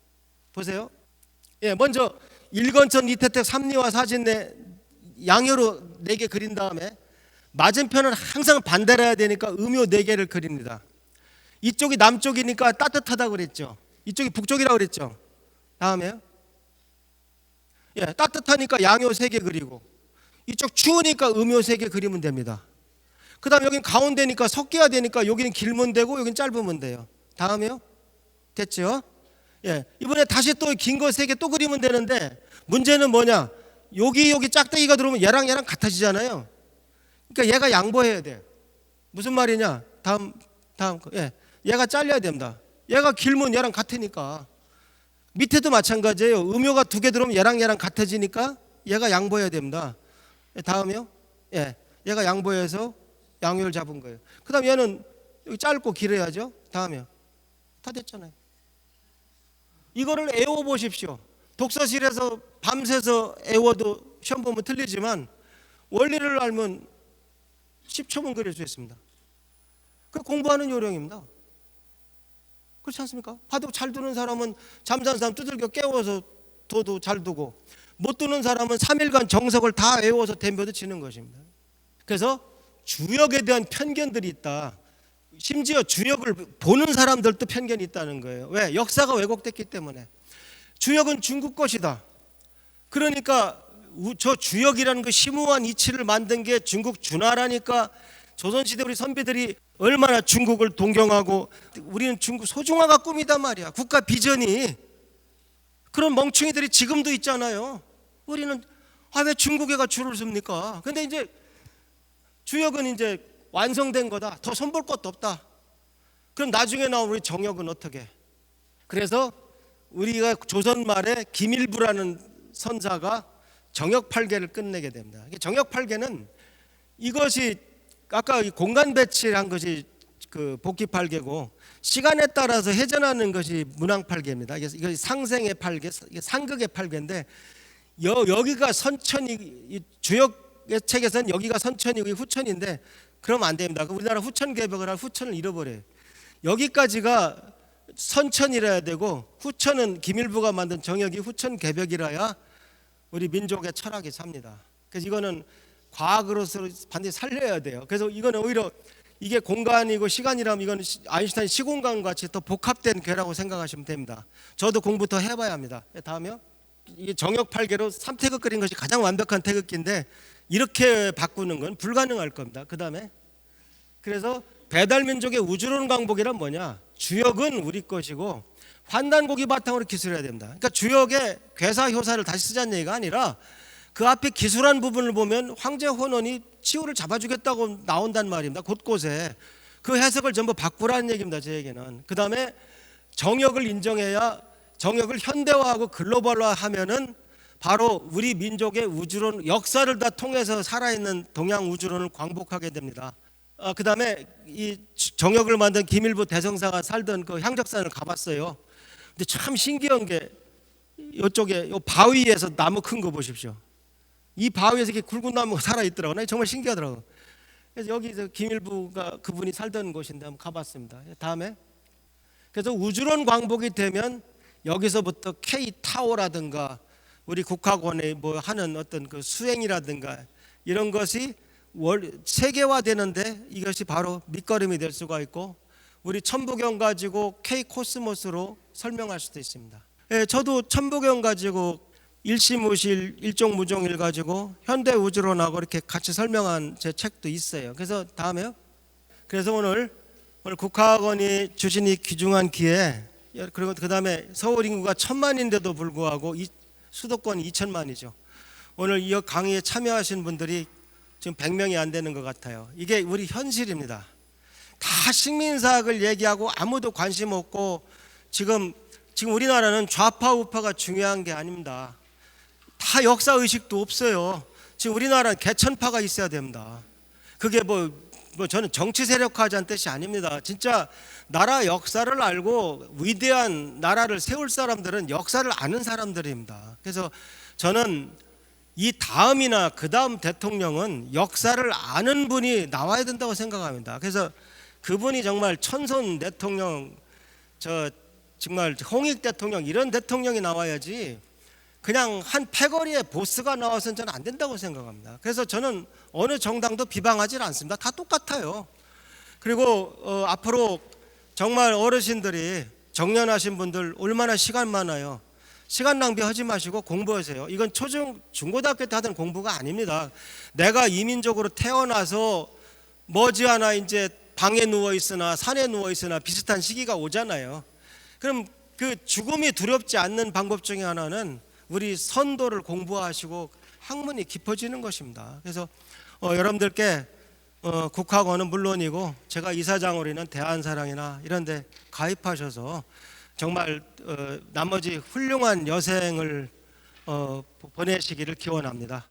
A: 보세요. 예, 먼저 일건천 이태택 삼리와 사진내 양효로 4개 그린 다음에 맞은편은 항상 반대로 해야 되니까 음요 4개를 그립니다. 이쪽이 남쪽이니까 따뜻하다고 그랬죠. 이쪽이 북쪽이라고 그랬죠. 다음에요. 예, 따뜻하니까 양효 3개 그리고, 이쪽 추우니까 음요 3개 그리면 됩니다. 그 다음에 여긴 가운데니까 섞여야 되니까 여기는 길면 되고 여긴 짧으면 돼요. 다음에요. 됐죠? 예, 이번에 다시 또 긴 거 3개 또 그리면 되는데, 문제는 뭐냐? 여기 짝대기가 들어오면 얘랑 같아지잖아요. 그러니까 얘가 양보해야 돼. 무슨 말이냐? 다음 거. 예, 얘가 잘려야 됩니다. 얘가 길면 얘랑 같으니까. 밑에도 마찬가지예요. 음요가 2개 들어오면 얘랑 같아지니까 얘가 양보해야 됩니다. 예, 다음이요. 예, 얘가 양보해서 양효를 잡은 거예요. 그 다음 얘는 여기 짧고 길어야죠. 다음이요. 다 됐잖아요. 이거를 애워 보십시오. 독서실에서 밤새서 애워도 시험 보면 틀리지만 원리를 알면 10초면 그릴 수 있습니다. 그 공부하는 요령입니다. 그렇지 않습니까? 바둑 잘 두는 사람은 잠자는 사람 두들겨 깨워서 둬도 잘 두고, 못 두는 사람은 3일간 정석을 다 외워서 덤벼도 지는 것입니다. 그래서 주역에 대한 편견들이 있다. 심지어 주역을 보는 사람들도 편견이 있다는 거예요. 왜? 역사가 왜곡됐기 때문에. 주역은 중국 것이다. 그러니까 저 주역이라는 그 심오한 이치를 만든 게 중국 준하라니까 조선시대 우리 선비들이 얼마나 중국을 동경하고, 우리는 중국 소중화가 꿈이단 말이야. 국가 비전이. 그런 멍충이들이 지금도 있잖아요. 우리는 왜 중국애가 줄을 섭니까? 근데 이제 주역은 이제 완성된 거다. 더 손볼 것도 없다. 그럼 나중에 나온 우리 정역은 어떻게? 그래서 우리가 조선 말에 김일부라는 선사가 정역팔계를 끝내게 됩니다. 정역팔계는 이것이 아까 공간 배치한 것이 그 복귀팔계고, 시간에 따라서 회전하는 것이 문항팔계입니다. 이게 상생의 팔계, 이게 상극의 팔계인데 여기가 선천이, 이 주역의 책에서는 여기가 선천이고 후천인데 그러면 안 됩니다. 우리나라 후천개벽을 할 후천을 잃어버려요. 여기까지가 선천이라야 되고 후천은 김일부가 만든 정역이 후천개벽이라야 우리 민족의 철학이 삽니다. 그래서 이거는 과학으로서 반드시 살려야 돼요. 그래서 이거는 오히려 이게 공간이고 시간이라면 이건 아인슈타인 시공간 같이 더 복합된 괴라고 생각하시면 됩니다. 저도 공부 더 해봐야 합니다. 다음이요. 이게 정역팔계로 3태극 그린 것이 가장 완벽한 태극기인데 이렇게 바꾸는 건 불가능할 겁니다. 그 다음에 그래서 배달민족의 우주론 광복이란 뭐냐? 주역은 우리 것이고 환단고기 바탕으로 기술해야 됩니다. 그러니까 주역의 괴사 효사를 다시 쓰자는 얘기가 아니라 그 앞에 기술한 부분을 보면 황제 혼원이 치우를 잡아주겠다고 나온단 말입니다. 곳곳에 그 해석을 전부 바꾸라는 얘기입니다. 제 얘기는. 그 다음에 정역을 인정해야 정역을 현대화하고 글로벌화하면은 바로 우리 민족의 우주론 역사를 다 통해서 살아있는 동양 우주론을 광복하게 됩니다. 그 다음에 이 정역을 만든 김일부 대성사가 살던 그 향적산을 가봤어요. 근데 참 신기한 게 이쪽에 이 바위에서 나무 큰 거 보십시오. 이 바위에서 이렇게 굵은 나무가 살아있더라고요. 정말 신기하더라고요. 그래서 여기서 김일부가 그분이 살던 곳인데 한번 가봤습니다. 다음에 그래서 우주론 광복이 되면 여기서부터 K타워라든가 우리 국학원에 뭐 하는 어떤 그 수행이라든가 이런 것이 세계화되는데 이것이 바로 밑거름이 될 수가 있고 우리 천부경 가지고 K코스모스로 설명할 수도 있습니다. 저도 천부경 가지고 일시무실 일종무종일 가지고 현대우주론하고 이렇게 같이 설명한 제 책도 있어요. 그래서 다음에요. 그래서 오늘 국학원이 주신 이 귀중한 기회, 그리고 그 다음에 서울 인구가 1000만인데도 불구하고 수도권이 2000만이죠. 오늘 이 강의에 참여하신 분들이 지금 100명이 안 되는 것 같아요. 이게 우리 현실입니다. 다 식민사학을 얘기하고 아무도 관심 없고 지금 우리나라는 좌파 우파가 중요한 게 아닙니다. 다 역사 의식도 없어요. 지금 우리나라는 개천파가 있어야 됩니다. 그게 뭐 저는 정치 세력화하자는 뜻이 아닙니다. 진짜 나라 역사를 알고 위대한 나라를 세울 사람들은 역사를 아는 사람들입니다. 그래서 저는 이 다음이나 그 다음 대통령은 역사를 아는 분이 나와야 된다고 생각합니다. 그래서 그분이 정말 천손 대통령, 정말 홍익 대통령 이런 대통령이 나와야지 그냥 한 패거리의 보스가 나와서는 저는 안 된다고 생각합니다. 그래서 저는 어느 정당도 비방하지 않습니다. 다 똑같아요. 그리고 앞으로 정말 어르신들이 정년하신 분들 얼마나 시간 많아요. 시간 낭비하지 마시고 공부하세요. 이건 중고등학교 때 하던 공부가 아닙니다. 내가 이민족으로 태어나서 머지않아 이제 방에 누워 있으나 산에 누워 있으나 비슷한 시기가 오잖아요. 그럼 그 죽음이 두렵지 않는 방법 중에 하나는 우리 선도를 공부하시고 학문이 깊어지는 것입니다. 그래서 여러분들께 국학원은 물론이고 제가 이사장으로 있는 대한사랑이나 이런 데 가입하셔서 정말 나머지 훌륭한 여생을 보내시기를 기원합니다.